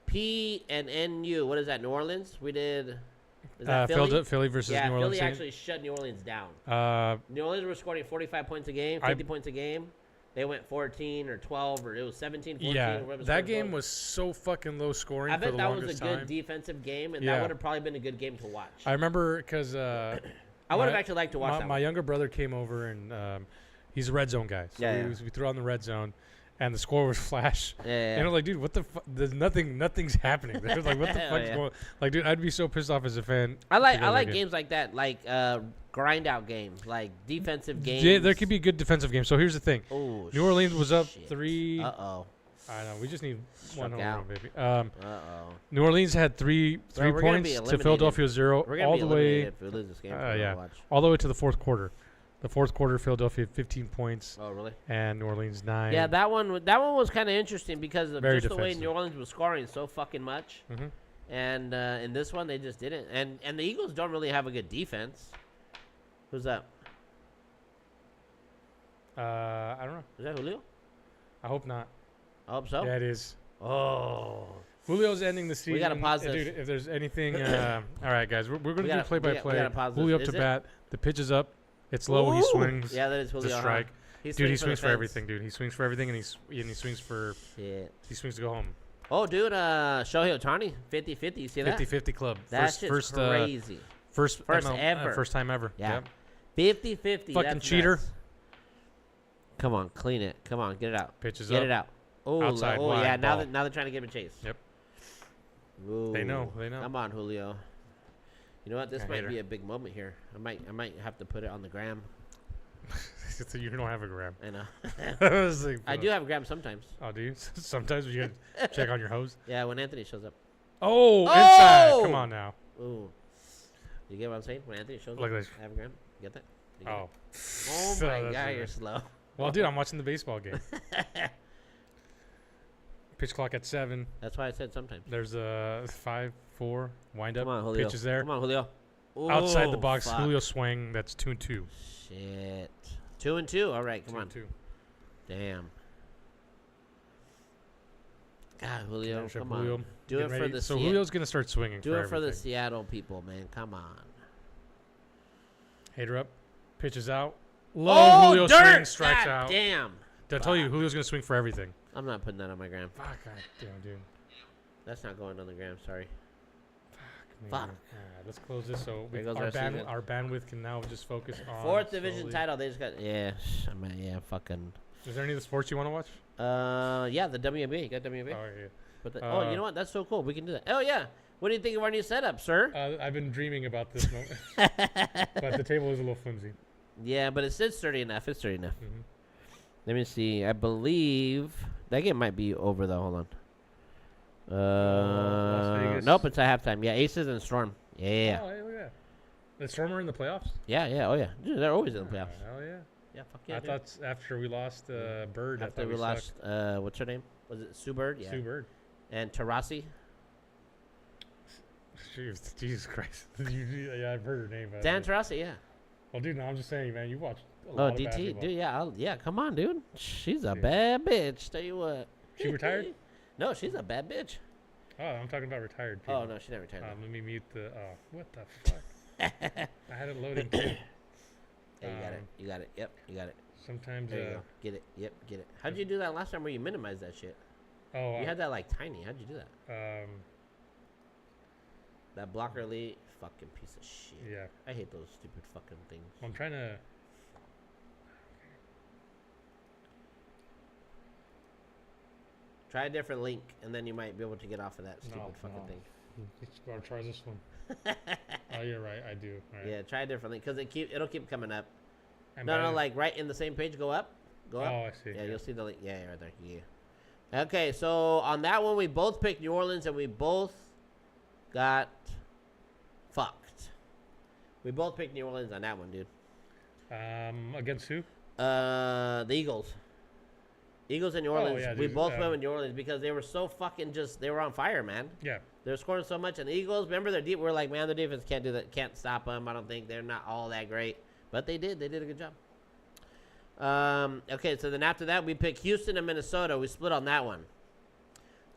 P and NU. What is that, New Orleans? We did is that Philly versus New Orleans. Philly actually shut New Orleans down. New Orleans were scoring 45 points a game, 50 points a game. They went 14 or 12 or it was 17, 14. Yeah, that game was so fucking low scoring. I bet that was a good defensive game, and that would have probably been a good game to watch. I remember because I would have actually liked to watch that. My younger brother came over and he's a red zone guy. So we threw on the red zone. And the score was flash. Yeah. And I'm like, dude, what the fuck? There's nothing's happening. They're like, what the fuck's going? Like, dude, I'd be so pissed off as a fan. I like games like that, like grind out games, like defensive games. Yeah, there could be good defensive games. So here's the thing. Ooh, New Orleans was up 3. Uh-oh. I know. We just need one home run, baby. Uh-oh. New Orleans had three points to Philadelphia 0 all the way. If we lose this game, all the way to the fourth quarter. The fourth quarter, Philadelphia 15 points. Oh, really? And New Orleans 9. Yeah, that one was kind of interesting because of just defensive. the way New Orleans was scoring so fucking much. Mm-hmm. And in this one, they just didn't. And the Eagles don't really have a good defense. Who's that? I don't know. Is that Julio? I hope not. I hope so. Yeah, it is. Oh. Julio's ending the season. We got to pause this. Dude, if there's anything. All right, guys. We're going to do play-by-play. Julio up to bat. The pitch is up. It's low. Ooh. He swings. Yeah, that is Julio. It's a strike. He swings for everything, dude. He swings for everything, and he swings for. Shit. He swings to go home. Oh, dude. Shohei Ohtani, 50-50. You see that? 50-50 club. That's crazy. First time ever. Yeah. 50-50. Fucking cheater. Nuts. Come on, clean it. Come on, get it out. Pitches get up. it out. Oh, outside. Oh, yeah. Ball. Now they're trying to give him a chase. Yep. Ooh. They know. Come on, Julio. You know what? This might be a big moment here. I might have to put it on the gram. So you don't have a gram. I know. I do have a gram sometimes. Oh, do you? Sometimes you gotta check on your hose. Yeah, when Anthony shows up. Oh, inside! Come on now. Ooh, you get what I'm saying? When Anthony shows up, I have a gram. You get that? Oh. Oh my God, you're slow. Well, dude, I'm watching the baseball game. Pitch clock at 7. That's why I said sometimes. There's a 5-4 wind up. Come on, Julio. Pitch is there. Come on, Julio. Ooh, outside the box, fuck. Julio swing. That's 2-2. Shit. 2-2. All right, come on. 2-2. Damn. God, Julio, come Julio. on. Do it for the. So Julio's gonna start swinging. Do it for the Seattle people, man. Come on. Hater up. Pitches out. Low. Julio swings. Strikes out. Damn. Did I tell you Julio's gonna swing for everything? I'm not putting that on my gram. Fuck, damn, dude. That's not going on the gram. Sorry. Fuck. Fuck. Alright, let's close this so There goes our our season. bandwidth can now just focus on 4th division slowly. title. They just got fucking. Is there any of the sports you want to watch? Yeah, the WNBA. You got WNBA. Oh yeah. But you know what? That's so cool. We can do that. Oh yeah. What do you think of our new setup, sir? I've been dreaming about this moment, but the table is a little flimsy. Yeah, but it's sturdy enough. It's sturdy enough. Mm-hmm. Let me see. I believe that game might be over though. Hold on. Las Vegas. Nope, it's at halftime. Yeah, Aces and Storm. Yeah. Oh, hey, look at that. The Storm are in the playoffs? Yeah. Oh yeah. Dude, they're always in the playoffs. Hell yeah. Yeah. Fuck yeah. I dude. thought after we lost Bird, After I thought we lost. sucked. What's her name? Was it Sue Bird? Yeah. Sue Bird. And Tarasi. Jeez, Jesus Christ. Yeah, I've heard her name. Dan Tarasi. Yeah. Well, dude, no, I'm just saying, man, you watched a Oh, lot of DT. basketball. Dude, yeah. Yeah. Come on, dude. She's a Yeah. bad bitch. Tell you what. She retired? No, she's a bad bitch. Oh, I'm talking about retired people. Oh no, she never retired. Let me mute the. What the fuck? I had it loading too. Yeah, you got it. You got it. Yep, you got it. Sometimes. There you go. Get it. Yep, get it. How'd you do that last time where you minimized that shit? Oh, You had that like tiny. How'd you do that? That blocker elite, fucking piece of shit. yeah. I hate those stupid fucking things. I'm trying to. Try a different link, and then you might be able to get off of that stupid fucking thing. Let's go try this one. Oh, you're right. I do. All right. Yeah, try a different link because it'll keep coming up. And No, by- like right in the same page. Go up. Go up. Oh, I see. Yeah, you'll see the link. Yeah, right there. Yeah. Okay, so on that one, we both picked New Orleans, and we both got fucked. We both picked New Orleans on that one, dude. Against who? The Eagles. Eagles and New Orleans. yeah, we dude, both went with New Orleans because they were so fucking they were on fire, man. Yeah. They're scoring so much. And the Eagles, remember their deep, we were like, man, their defense can't do that, can't stop them. I don't think they're not all that great. But they did. They did a good job. Okay, so then after that, we picked Houston and Minnesota. We split on that one.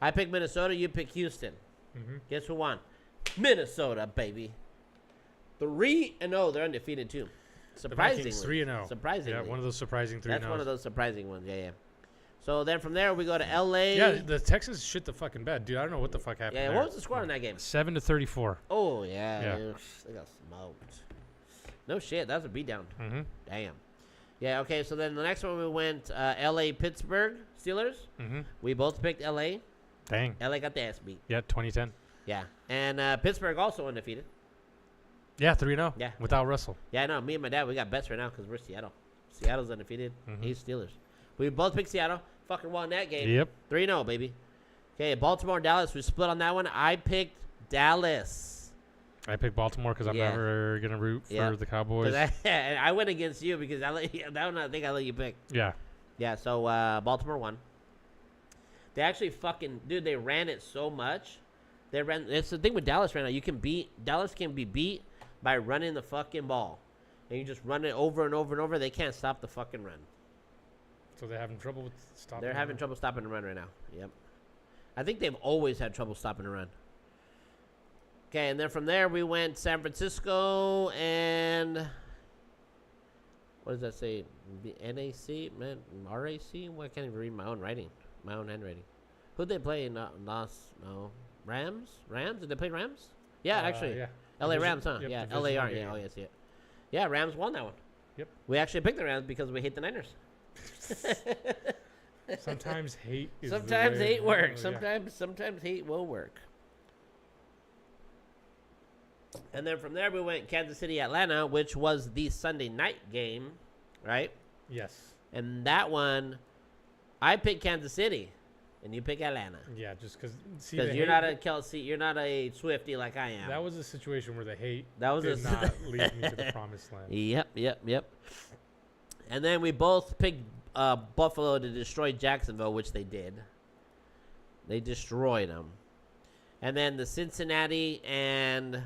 I picked Minnesota. You picked Houston. Mm-hmm. Guess who won? Minnesota, baby. 3-0. They're undefeated, too. Surprisingly. 3-0. Surprisingly. Yeah, one of those surprising 3-0s. That's one of those surprising ones. Yeah. So then from there, we go to L.A. Yeah, the Texans shit the fucking bed, dude. I don't know what the fuck happened. Yeah, there. what was the score in that game? 7-34. Oh, yeah. Yeah. They got smoked. No shit. That was a beatdown. Mm-hmm. Damn. Yeah, okay. So then the next one we went L.A. Pittsburgh Steelers. Mm-hmm. We both picked L.A. Dang. L.A. got the ass beat. Yeah, 2010. Yeah. And Pittsburgh also undefeated. Yeah, 3-0. Yeah. Without Russell. Yeah, no. Me and my dad, we got bets right now because we're Seattle. Seattle's undefeated. Mhm. He's Steelers. We both picked Seattle. Fucking won that game. Yep. 3-0, baby. Okay, Baltimore and Dallas. We split on that one. I picked Dallas. I picked Baltimore because I'm Yeah. never going to root for Yeah. the Cowboys. And I went against you because that one I think I let you pick. Yeah. Yeah, so Baltimore won. They actually dude, they ran it so much. It's the thing with Dallas right now. Dallas can be beat by running the fucking ball. And you just run it over and over and over. They can't stop the fucking run. So they're having trouble with stopping. They're having trouble stopping the run right now. Yep. I think they've always had trouble stopping the run. Okay, and then from there we went San Francisco and what does that say? NAC, man, RAC. Well, I can't even read my own writing, my own handwriting. Who'd they play in Rams? Rams? Did they play Rams? Yeah, actually. Yeah. LA Rams, huh? Yep, yeah, divisional LAR. game. Yeah, oh, yes, yeah. Yeah, Rams won that one. Yep. We actually picked the Rams because we hate the Niners. Sometimes hate is Sometimes the way, hate works. Oh, yeah. Sometimes hate will work. And then from there we went Kansas City, Atlanta, which was the Sunday night game, right? Yes. And that one, I picked Kansas City, and you pick Atlanta Yeah, just because you're not a Kelsey, you're not a Swiftie like I am. That was a situation where the hate That was did not lead me to the promised land. Yep. And then we both picked Buffalo to destroy Jacksonville, which they did. They destroyed them. And then the Cincinnati and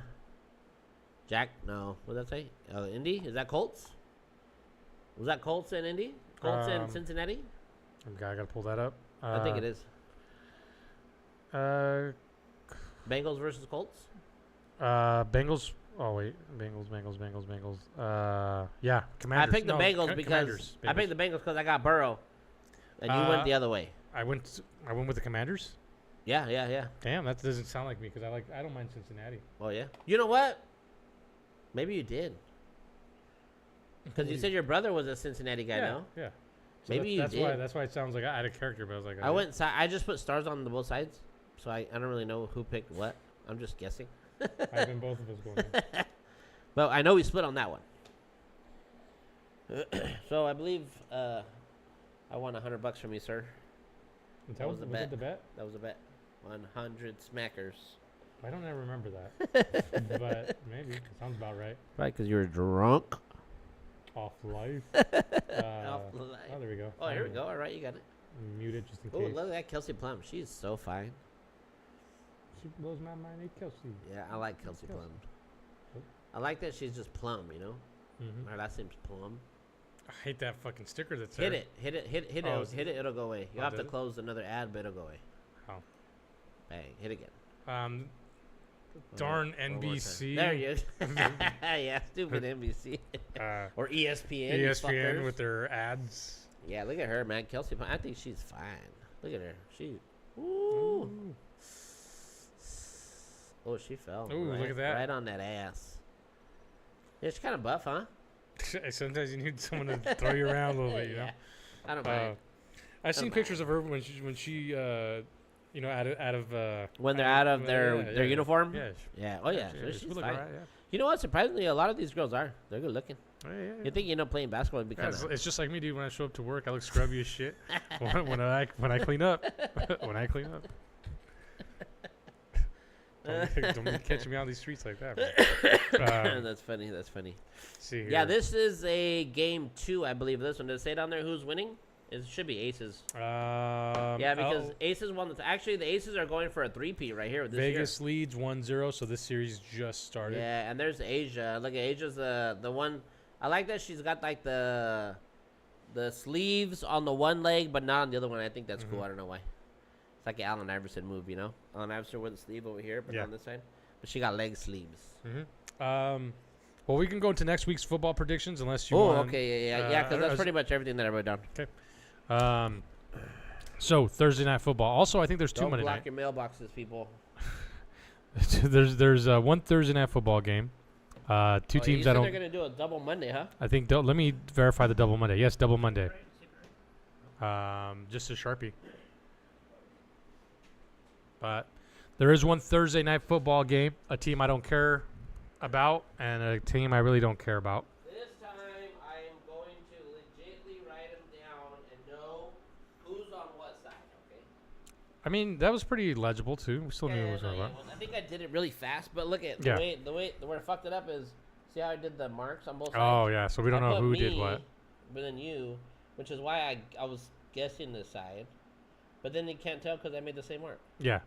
what did that say? Indy? Is that Colts? Was that Colts and Indy? Colts and Cincinnati? I gotta pull that up. I think it is. Bengals versus Colts? Bengals. Oh wait, Bengals. Yeah, Commanders. I picked the Bengals because Commanders. I picked the Bengals because I got Burrow, and you went the other way. I went with the Commanders. Yeah. Damn, that doesn't sound like me because I don't mind Cincinnati. Oh yeah. You know what? Maybe you did. Because you said your brother was a Cincinnati guy, no? Yeah. So Maybe that's you did. That's why it sounds like I had a character, but I was like, I just put stars on both sides, so I don't really know who picked what. I'm just guessing. I've been both of us going. Well, I know we split on that one. So I believe I won $100 from you, sir. That was the bet. That was a bet. 100 smackers. I don't ever remember that, but maybe it sounds about right. Right, because you were drunk. Off life. Off life. Oh, there we go. Oh, here we go. All right, you got it. Mute it just in Oh, case. look at that Kelsey Plum. She's so fine. She blows my mind. Hey, Kelsey. Yeah, I like Kelsey Plum. I like that she's just Plum, you know? Mm-hmm. Her last name's Plum. I hate that fucking sticker that's there. Hit it, it'll go away. You have to close another ad, but it'll go away. Oh. Bang, hit again. Darn NBC. There you go. Yeah, stupid NBC. Or ESPN. ESPN with their ads. Yeah, look at her, man. Kelsey Plum. I think she's fine. Look at her. Ooh. Oh, she fell. Ooh, look at that. Right on that ass. Yeah, she's kind of buff, huh? Sometimes you need someone to throw you around a little bit, you know? Yeah. I don't mind. I've seen pictures of her when she you know, out of when they're out of their uniform. Yeah. Oh yeah. So she's fine. Right, yeah. You know what? Surprisingly, a lot of these girls are. They're good looking. Oh, yeah. You think playing basketball would be kind It's just like me, dude. When I show up to work, I look scrubby as shit. when I clean up, when I clean up. Don't catch me on these streets like that. That's funny. See here. Yeah, this is a game 2, I believe. This one, does it say down there who's winning? It should be Aces. Yeah, because Aces won. Actually, the Aces are going for a 3-peat right here with this Vegas leads 1-0, so this series just started. Yeah, and there's Asia. Look at Asia's the one. I like that she's got like the sleeves on the one leg, but not on the other one. I think that's cool. I don't know why. It's like an Allen Iverson move, you know? Allen Iverson with the sleeve over here, but on this side. But she got leg sleeves. Well, we can go into next week's football predictions unless you want. Oh, okay, yeah, because that's pretty much everything that I wrote down. Okay. So Thursday night football. Also, I think there's two Monday night. Don't block your mailboxes, people. there's one Thursday night football game. Two teams that don't. They're gonna do a double Monday, huh? I think. Let me verify the double Monday. Yes, double Monday. Just a Sharpie. But there is one Thursday night football game. A team I don't care about, and a team I really don't care about. This time I am going to legitimately write them down and know who's on what side. Okay. I mean, that was pretty legible too. We still knew what was going on. I think I did it really fast, but look at the way where I fucked it up is. See how I did the marks on both sides? Oh yeah, so we don't know who did what. But then you, which is why I was guessing this side, but then you can't tell because I made the same mark. Yeah.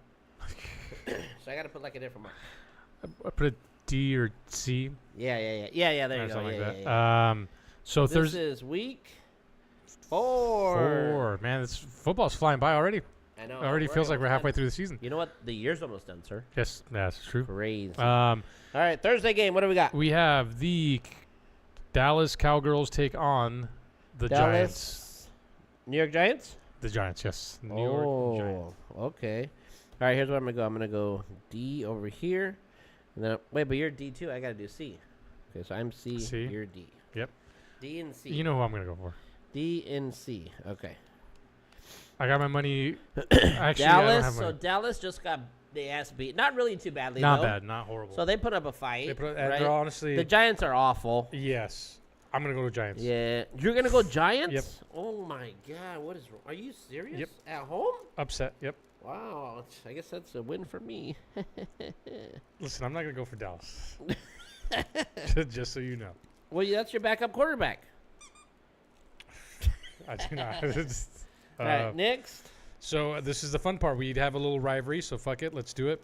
So I got to put like a different mark. I put a D or C. Yeah. There you go. Like that. Yeah. So this is week 4. Man, this football's flying by already. I know. It already feels like we're halfway through the season. You know what? The year's almost done, sir. Yes, that's true. Crazy. All right, Thursday game. What do we got? We have the Dallas Cowgirls take on the Giants. New York Giants? The Giants, yes. New York Giants. Okay. All right, here's what I'm going to go. I'm going to go D over here. And then, wait, but you're D too. I got to do C. Okay, so I'm C. You're D. Yep. D and C. You know who I'm going to go for. D and C. Okay. I got my money. Actually, Dallas. So Dallas just got the ass beat. Not really too badly. Not bad. Not horrible. So they put up a fight. Right? Honestly, the Giants are awful. Yes. I'm going to go to Giants. Yeah. You're going to go Giants? Yep. Oh, my God. What is wrong? Are you serious? Yep. At home? Upset. Yep. Wow. I guess that's a win for me. Listen, I'm not going to go for Dallas. Just so you know. Well, that's your backup quarterback. I do not. All right, next. So this is the fun part. We'd have a little rivalry, so fuck it. Let's do it.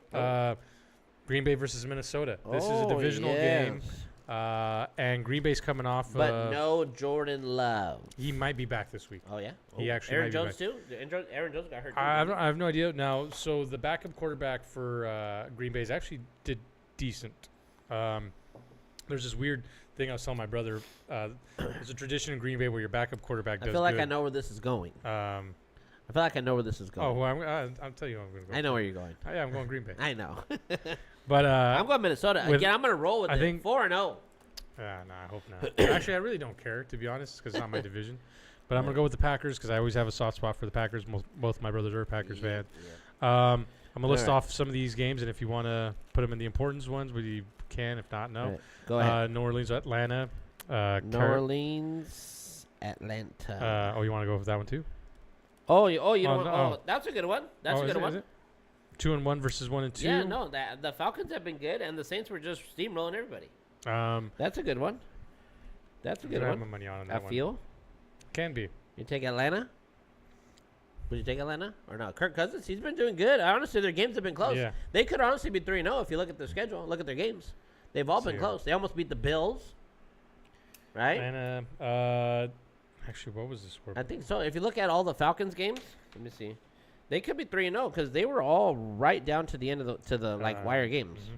Green Bay versus Minnesota. This is a divisional game. And Green Bay's coming off. But no Jordan Love. He might be back this week. Oh, yeah? He actually Aaron might Jones, be back. Too? Aaron Jones got hurt, too. I have no idea. Now, so the backup quarterback for Green Bay's actually did decent. There's this weird thing I was telling my brother. There's a tradition in Green Bay where your backup quarterback does I feel like good. I know where this is going. I feel like I know where this is going. Oh, well, I'll tell you where I'm going to go. I know where you're going. Yeah, I'm going Green Bay. I know. But I'm going Minnesota. Again, I'm going to roll with I it. think 4-0. Nah, I hope not. Actually, I really don't care, to be honest, because it's not my division. But I'm going to go with the Packers because I always have a soft spot for the Packers. Both my brothers are a Packers fan. I'm going to list off some of these games, and if you want to put them in the importance ones, we can. If not, no. Right. Go ahead. New Orleans, Atlanta. New Orleans, Atlanta. You want to go with that one too? You know what? Oh, that's a good one. That's a good one. 2-1 versus 1-2. Yeah, no, the Falcons have been good, and the Saints were just steamrolling everybody. That's a good one. That's a good one. I have my money on that one. I feel. Can be. You take Atlanta? Would you take Atlanta or no? Kirk Cousins, he's been doing good. Honestly, their games have been close. Yeah. They could honestly be 3-0 if you look at their schedule. Look at their games. They've all been close. They almost beat the Bills, right? And actually, what was the score? I think so. If you look at all the Falcons games, let me see. They could be 3-0 because they were all right down to the end of the wire games. Mm-hmm.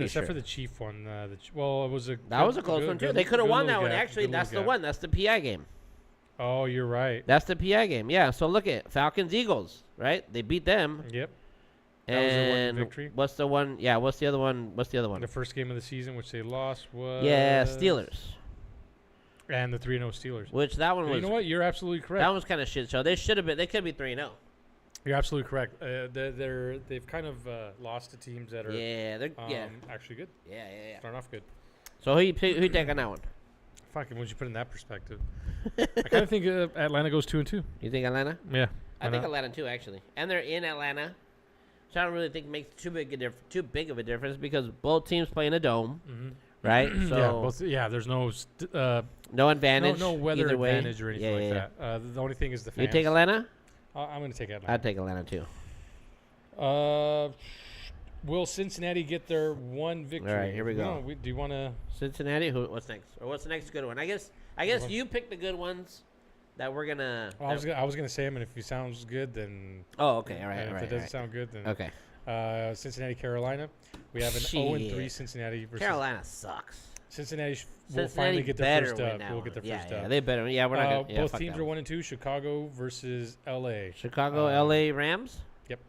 Except for the Chief one. It was a close one too. They could have won that one. Actually, that's the one. That's the PI game. Oh, you're right. That's the PI game. Yeah. So look at Falcons Eagles. Right? They beat them. Yep. That was their one victory. What's the one? Yeah. What's the other one? The first game of the season, which they lost, was Steelers. And the 3-0 Steelers. Which that one was. You know what? You're absolutely correct. That was kind of shit show. They should have been. They could be 3-0. You're absolutely correct. They've kind of lost to teams that are actually good. Yeah. Starting off good. So who you take on that one? Fucking, once you put it in that perspective, I kind of think Atlanta goes 2-2. You think Atlanta? Yeah, I think Atlanta too, actually. And they're in Atlanta, so I don't really think it makes too big of a difference because both teams play in a dome, right? So there's no no advantage, no weather advantage or anything like that. The only thing is the fans. You take Atlanta? I'm going to take Atlanta. I'd take Atlanta too. Will Cincinnati get their one victory? All right, here we go. Do you want to Cincinnati? What's next? Or what's the next good one? I guess you pick the good ones that we're gonna. I was gonna say them, and if it sounds good, then. Oh, okay, all right. If it doesn't sound good, then. Okay. Cincinnati, Carolina. We have an 0-3 Cincinnati versus. Carolina sucks. Cincinnati will finally get their first dub. We'll get their first dub. Yeah, they better. Yeah, we're not gonna. Both teams are 1-2. Chicago versus LA. Chicago, LA Rams. Yep.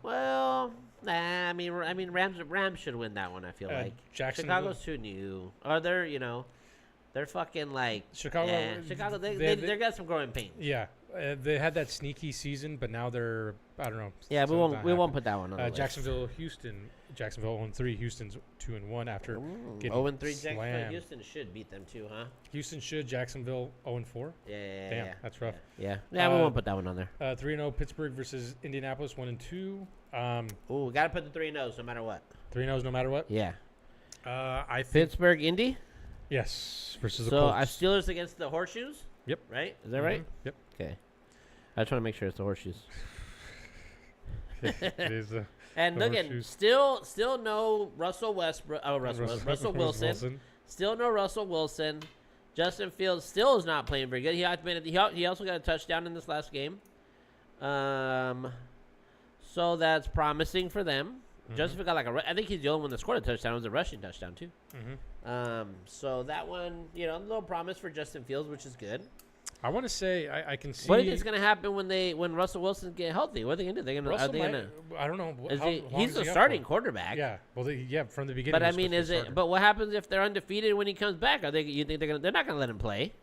Well, I mean, Rams should win that one. I feel like Chicago's too new. Or they're fucking like Chicago. Yeah, Chicago. They got some growing pains. Yeah, they had that sneaky season, but now they're I don't know. Yeah, we won't put that one on the Jacksonville, Houston. Jacksonville 0-3. Houston's 2-1 after getting 0-3. Jacksonville, Houston should beat them too, huh? Houston should. Jacksonville 0-4. Yeah. Damn, that's rough. Yeah, we won't put that one on there. 3-0 Pittsburgh versus Indianapolis 1-2. We gotta put the 3-0s no matter what. 3-0s no matter what. Yeah. I think Pittsburgh, Indy. Yes, versus the Colts. So Steelers against the Horseshoes. Yep. Right? Is that right? Yep. Okay. I just want to make sure it's the Horseshoes. It is and again, still no Russell Wilson. Still no Russell Wilson. Justin Fields still is not playing very good. He also got a touchdown in this last game. So that's promising for them. Justin Fields got I think he's the only one that scored a touchdown. It was a rushing touchdown too. So that one, a little promise for Justin Fields, which is good. I want to say I can see. What do you think is going to happen when Russell Wilson get healthy? What are they going to do? I don't know. He's a starting quarterback. Yeah. Well, from the beginning. But I mean, But what happens if they're undefeated when he comes back? You think they're not going to let him play?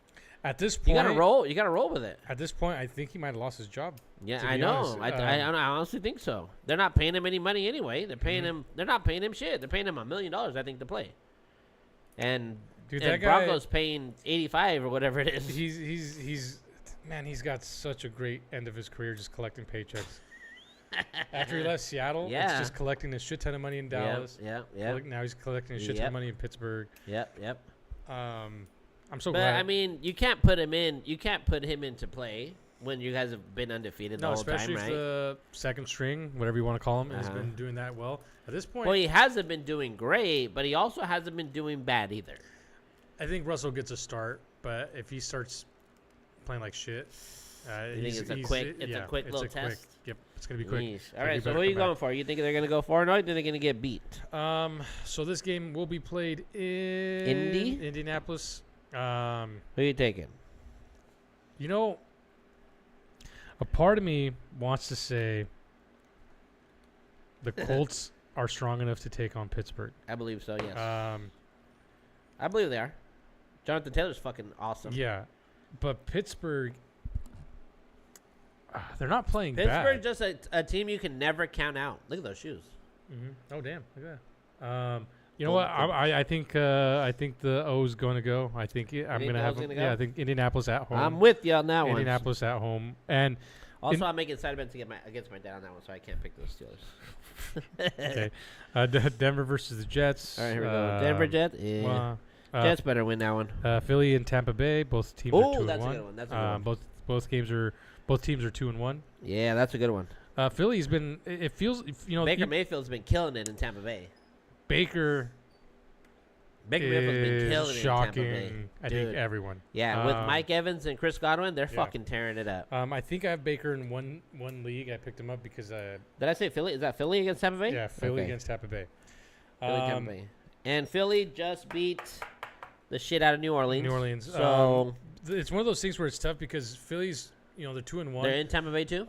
At this point, you got to roll. You got to roll with it. At this point, I think he might have lost his job. Yeah, I know. I honestly think so. They're not paying him any money anyway. They're paying him. They're not paying him shit. They're paying him $1 million, I think, to play. And Broncos paying 85 or whatever it is. He's got such a great end of his career just collecting paychecks. After he left Seattle, it's just collecting a shit ton of money in Dallas. Yeah. Now he's collecting a shit ton of money in Pittsburgh. Yep. I'm so glad. I mean, you can't put him in. You can't put him into play when you guys have been undefeated the whole time, right? Especially if the second string, whatever you want to call him, has been doing that well. At this point, well, he hasn't been doing great, but he also hasn't been doing bad either. I think Russell gets a start, but if he starts playing like shit, you think it's a quick little test? Yep, it's gonna be quick. Yeesh. All right, so who are you going for? You think they're gonna go 4-0? Or are they gonna get beat? So this game will be played in Indianapolis. Who are you taking? You know, a part of me wants to say the Colts are strong enough to take on Pittsburgh. I believe so, yes. I believe they are. Jonathan Taylor's fucking awesome. Yeah, but Pittsburgh, they're not playing Pittsburgh's bad. just a team you can never count out. Look at those shoes. Mm-hmm. Oh, damn. Look at that. You know what? I think the O's going to go. I think I'm going to have them. Yeah, I think Indianapolis at home. I'm with you on that one. Indianapolis at home. And also, I'm making side bets against my dad on that one, so I can't pick those Steelers. Okay. Denver versus the Jets. All right, here we go. Denver Jets. Yeah. Jets better win that one. Philly and Tampa Bay. Both teams are 2-1. Oh, that's a good one. That's a good one. Both teams are 2-1. Yeah, that's a good one. Philly's been. It feels Baker Mayfield's been killing it in Tampa Bay. Baker Mayfield's been killing shocking, it in Tampa Bay. I think everyone. Yeah, with Mike Evans and Chris Godwin, they're fucking tearing it up. I think I have Baker in one league. I picked him up because. Did I say Philly? Is that Philly against Tampa Bay? Yeah, Philly against Tampa Bay. Tampa Bay. And Philly just beat the shit out of New Orleans. So it's one of those things where it's tough because Philly's. They're 2-1. They're in Tampa Bay too.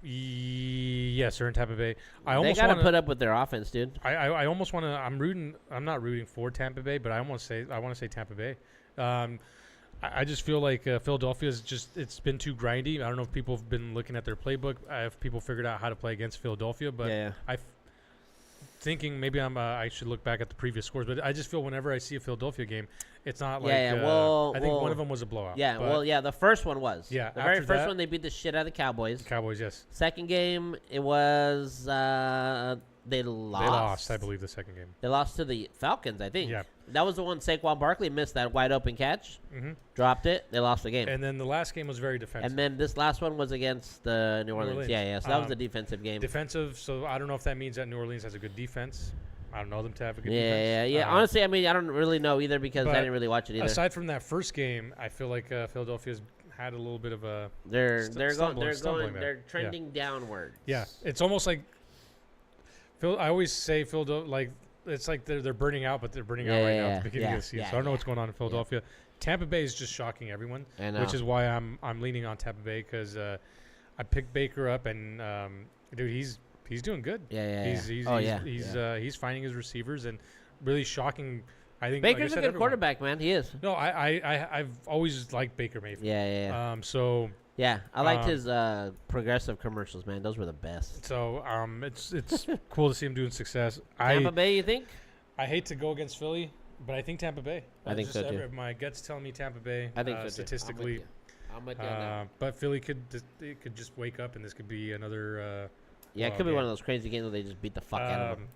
Yes, they're in Tampa Bay. They gotta put up with their offense, dude. I almost want to. I'm not rooting for Tampa Bay, but I want to say Tampa Bay. I just feel like Philadelphia's it's been too grindy. I don't know if people have been looking at their playbook. If people figured out how to play against Philadelphia, but thinking maybe I should look back at the previous scores, but I just feel whenever I see a Philadelphia game, it's not like I think one of them was a blowout. Yeah, the first one was. Yeah, the very first one they beat the shit out of the Cowboys. Cowboys, yes. Second game it was they lost. They lost, I believe, the second game. They lost to the Falcons, I think. Yeah. That was the one Saquon Barkley missed that wide open catch. Mm-hmm. Dropped it. They lost the game. And then the last game was very defensive. And then this last one was against the New Orleans. Yeah. So that was a defensive game. Defensive. So I don't know if that means that New Orleans has a good defense. I don't know them to have a good defense. Yeah. Honestly, I mean, I don't really know either because I didn't really watch it either. Aside from that first game, I feel like Philadelphia's had a little bit of a. They're trending downwards. Yeah, it's almost like. I always say Philadelphia, like it's like they're burning out, but they're burning out right now at the beginning of the season. So I don't know what's going on in Philadelphia. Tampa Bay is just shocking everyone, which is why I'm leaning on Tampa Bay because I picked Baker up and dude, he's doing good. He's finding his receivers and really shocking. I think Baker's a good quarterback, man. He is. No, I've always liked Baker Mayfield. Yeah. So. Yeah, I liked his progressive commercials, man. Those were the best. So it's cool to see him doing success. Tampa Bay, you think? I hate to go against Philly, but I think Tampa Bay. I think so too. My gut's telling me Tampa Bay. I think so statistically. I'm with you on that. But Philly could just wake up and this could be another. It could be one of those crazy games where they just beat the fuck out of them.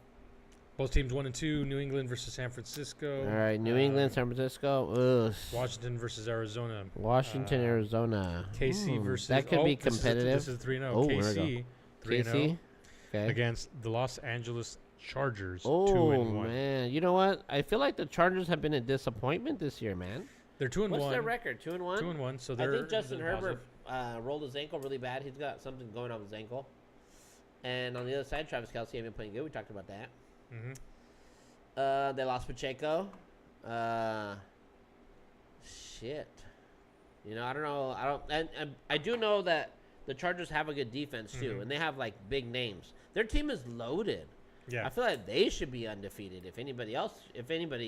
Both teams 1-2. New England versus San Francisco. All right, New England, San Francisco. Ugh. Washington versus Arizona. Arizona. KC versus. That could be competitive. This is 3-0. KC 3-0. Okay. Against the Los Angeles Chargers. Oh 2-1. Man, you know what? I feel like the Chargers have been a disappointment this year, man. They're 2-1. What's their record? 2-1. 2-1. So I think Justin Herbert rolled his ankle really bad. He's got something going on with his ankle. And on the other side, Travis Kelce ain't been playing good. We talked about that. Mm-hmm. They lost Pacheco. Shit. You know, I don't know. I do know that the Chargers have a good defense too, and they have like big names. Their team is loaded. Yeah. I feel like they should be undefeated. If anybody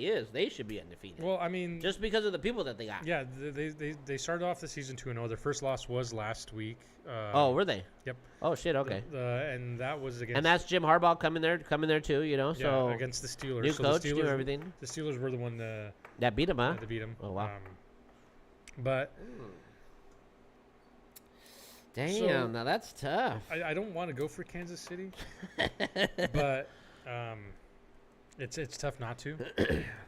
is, they should be undefeated. Well, I mean, just because of the people that they got. Yeah, they started off the season 2-0. Their first loss was last week. Were they? Yep. Oh shit. Okay. And that was against. And that's Jim Harbaugh coming there too. You know, so against the Steelers. New so coach, the Steelers, do everything. The Steelers were the one that beat him, huh? That beat him. Oh wow. But. Damn, now that's tough. I don't want to go for Kansas City, but it's tough not to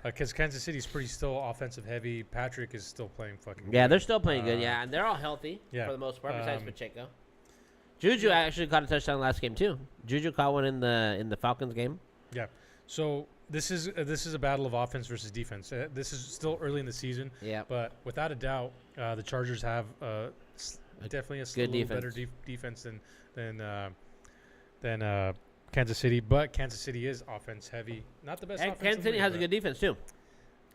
because Kansas City's pretty still offensive heavy. Patrick is still playing fucking good. They're still playing good, and they're all healthy for the most part besides Pacheco. Juju actually caught a touchdown last game too. Juju caught one in the Falcons game. Yeah, so this is a battle of offense versus defense. This is still early in the season, but without a doubt, the Chargers have definitely a little better defense than Kansas City, but Kansas City is offense heavy. Not the best. And Kansas City has a good defense too.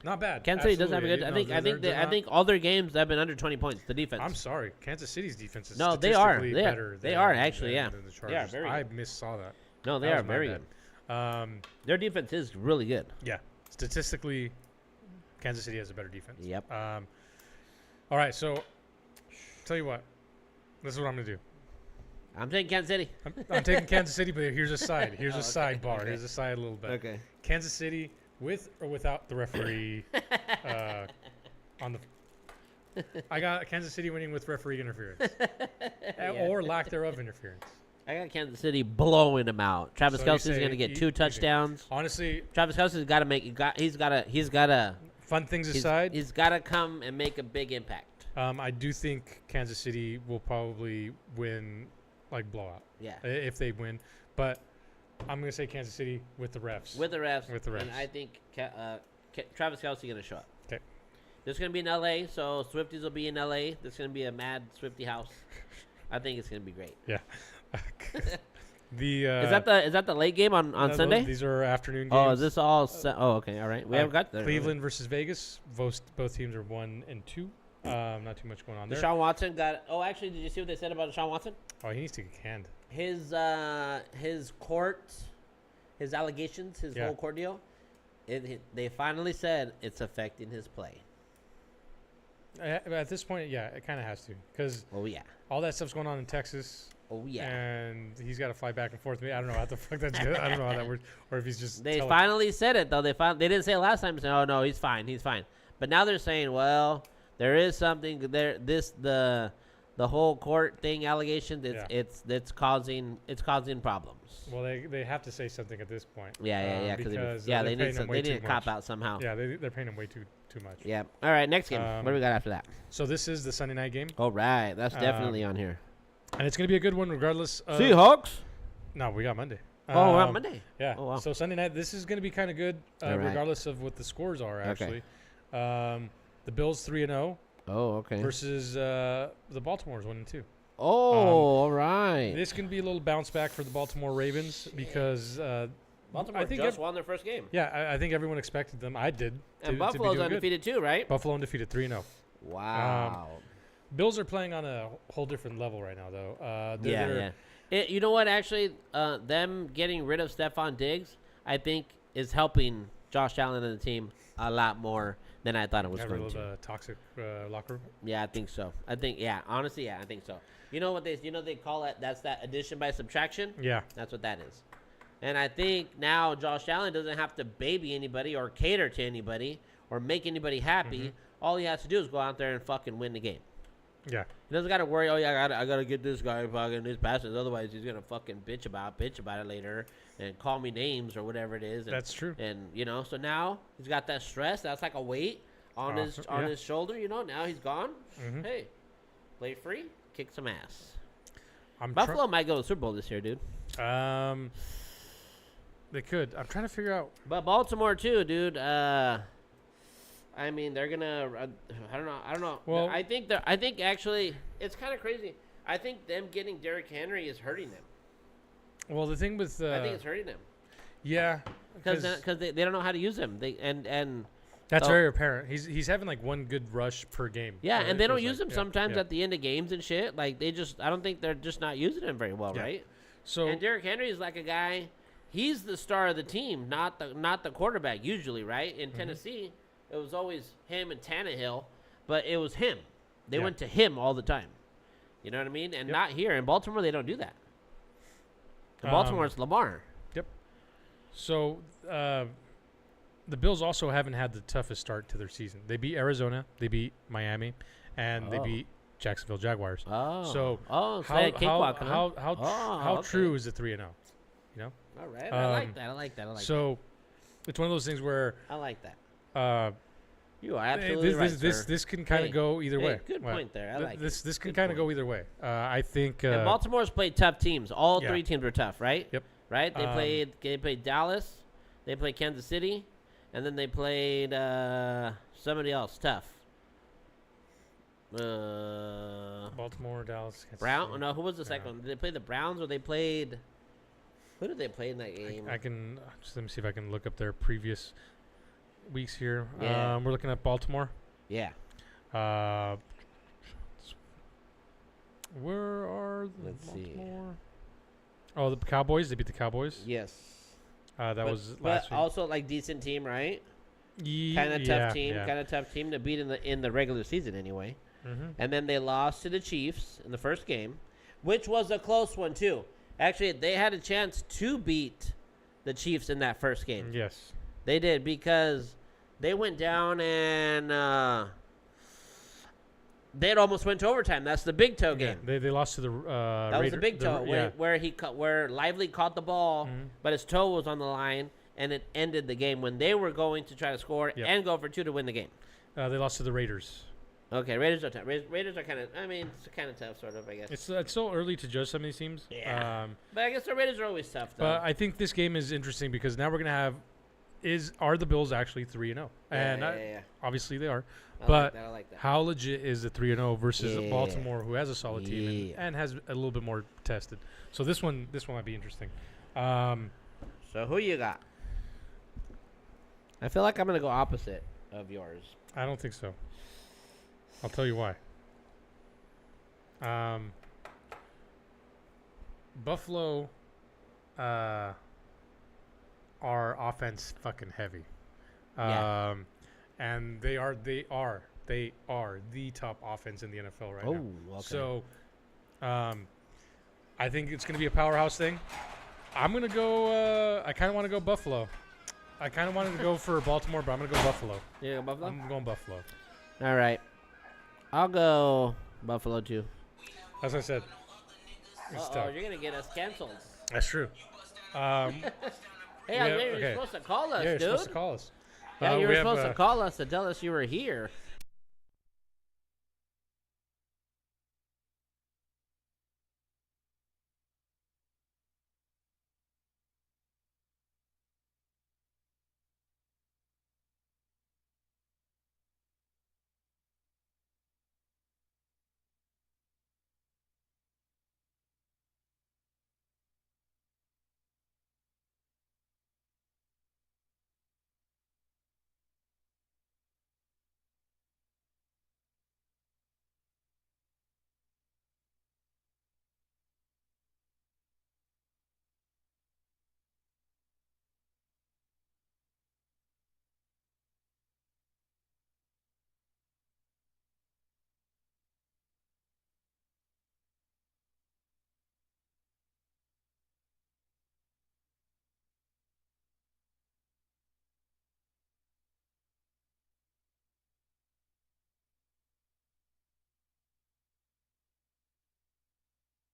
Not bad. Kansas City does have a good. I think all their games have been under 20 points. The defense. I'm sorry, Kansas City's defense is no, they are. They are actually. Yeah, than the they are very. I missaw that. No, they are very good. Their defense is really good. Yeah, statistically, Kansas City has a better defense. Yep. All right, so tell you what, this is what I'm gonna do. I'm taking Kansas City. I'm taking Kansas City, but here's a side. Here's a okay. sidebar. Okay. Here's a side a little bit. Okay. Kansas City with or without the referee on the. I got Kansas City winning with referee interference or lack thererof interference. I got Kansas City blowing them out. Travis Kelce's going to get 2 touchdowns. Honestly, Travis Kelce's got to make. He's got to. Fun things aside, he's got to come and make a big impact. I do think Kansas City will probably win, like blowout. Yeah. If they win, but I'm going to say Kansas City with the refs. With the refs. And I think Travis Kelce going to show up. Okay. This is going to be in L.A., so Swifties will be in L.A. This is going to be a mad Swiftie house. I think it's going to be great. Yeah. Is that the late game on Sunday? These are afternoon games. Oh, is this all? Okay, all right. We haven't got there. Cleveland versus Vegas. Both teams are 1 and 2. Not too much going on there. Deshaun Watson got. Oh, actually, did you see what they said about Deshaun Watson? Oh, he needs to get canned. His court, his allegations, his whole court deal. They finally said it's affecting his play. At this point, yeah, it kind of has to, because all that stuff's going on in Texas. Oh yeah, and he's got to fly back and forth. I don't know how the fuck that's good. I don't know how that works, or if he's just. They finally said it though. They didn't say it last time. Saying, "Oh no, he's fine, he's fine." But now they're saying, "Well, there is something there. The whole court thing allegation. It's causing problems." Well, they have to say something at this point. Yeah. Because they need to cop out somehow. Yeah, they're paying him way too much. Yeah. All right, next game. What do we got after that? So this is the Sunday night game. All right, that's definitely on here. And it's going to be a good one regardless of... Seahawks? No, we got Monday. We're on Monday? Yeah. Oh, wow. So Sunday night, this is going to be kind of good regardless of what the scores are, actually. Okay. The Bills 3-0. Oh, okay. Versus the Baltimore's 1-2. Oh, all right. This can be a little bounce back for the Baltimore Ravens because... Baltimore just won their first game. Yeah, I think everyone expected them. I did. And Buffalo's undefeated too, right? Buffalo undefeated 3-0. Wow. Bills are playing on a whole different level right now, though. You know what? Actually, them getting rid of Stephon Diggs, I think, is helping Josh Allen and the team a lot more than I thought it was going to. A toxic locker room. Yeah, I think so. Honestly, I think so. You know what they call it? That's that addition by subtraction. Yeah, that's what that is. And I think now Josh Allen doesn't have to baby anybody or cater to anybody or make anybody happy. Mm-hmm. All he has to do is go out there and fucking win the game. Yeah. He doesn't got to worry, I gotta get this guy fucking his passes. Otherwise, he's going to fucking bitch about it later and call me names or whatever it is. And, that's true. And, so now he's got that stress. That's like a weight on his shoulder, Now he's gone. Mm-hmm. Hey, play free, kick some ass. Buffalo might go to the Super Bowl this year, dude. They could. I'm trying to figure out. But Baltimore, too, dude. They're gonna. I don't know. Well, I think actually, it's kind of crazy. I think them getting Derrick Henry is hurting them. Well, the thing with I think it's hurting them. Yeah, because they don't know how to use him. That's very apparent. He's having like one good rush per game. Yeah, and they don't use him sometimes at the end of games and shit. Like I don't think they're just not using him very well, right? So and Derrick Henry is like a guy. He's the star of the team, not the quarterback usually, right? In Tennessee, it was always him and Tannehill, but it was him. They went to him all the time. You know what I mean? And not here. In Baltimore, they don't do that. In Baltimore, it's Lamar. Yep. So the Bills also haven't had the toughest start to their season. They beat Arizona, they beat Miami, and they beat Jacksonville Jaguars. So how true is the 3-0? All right, I like that. So it's one of those things where I like that. You are absolutely right, sir. This can kind of go either way. Good point there. I like this. This can kind of go either way. I think. And Baltimore's played tough teams. All three teams were tough, right? Yep. Right. They played Dallas. They played Kansas City, and then they played somebody else tough. Baltimore, Dallas, Kansas Brown. City. No, who was the second one? Did they play the Browns or they played? Who did they play in that game? I can just let me see if I can look up their previous weeks here. Yeah. We're looking at Baltimore. Yeah. Where are the Let's Baltimore? Oh, the Cowboys. They beat the Cowboys. Yes. That was last week. Also, like, decent team, right? Kind of yeah, tough team. yeah. Kind of tough team to beat in the regular season anyway. Mm-hmm. And then they lost to the Chiefs in the first game, which was a close one too. Actually, they had a chance to beat the Chiefs in that first game. Yes. They did, because they went down and they had almost went to overtime. That's the big toe game. They lost to the that was the big toe where Lively caught the ball, but his toe was on the line, and it ended the game when they were going to try to score and go for 2 to win the game. They lost to the Raiders. Okay, Raiders are tough. Raiders are kind of, I mean, it's kind of tough, sort of, I guess. It's still early to judge some of these teams. Yeah. But I guess the Raiders are always tough, though. But I think this game is interesting because now we're going to have, are the Bills actually 3-0? And obviously they are. I like that. How legit is the 3-0 versus Baltimore, who has a solid team and has a little bit more tested? So this one might be interesting. So who you got? I feel like I'm going to go opposite of yours. I don't think so. I'll tell you why. Buffalo are offense fucking heavy. And they are the top offense in the NFL right now. Okay. So I think it's going to be a powerhouse thing. I'm going to go I kind of want to go Buffalo. I kind of wanted to go for Baltimore, but I'm going to go Buffalo. You go Buffalo? I'm going Buffalo. All right. I'll go Buffalo, too. As I said. You're going to get us canceled. That's true. Hey, you're supposed to call us, dude. You're supposed to call us. Yeah, you were supposed to call us to tell us you were here.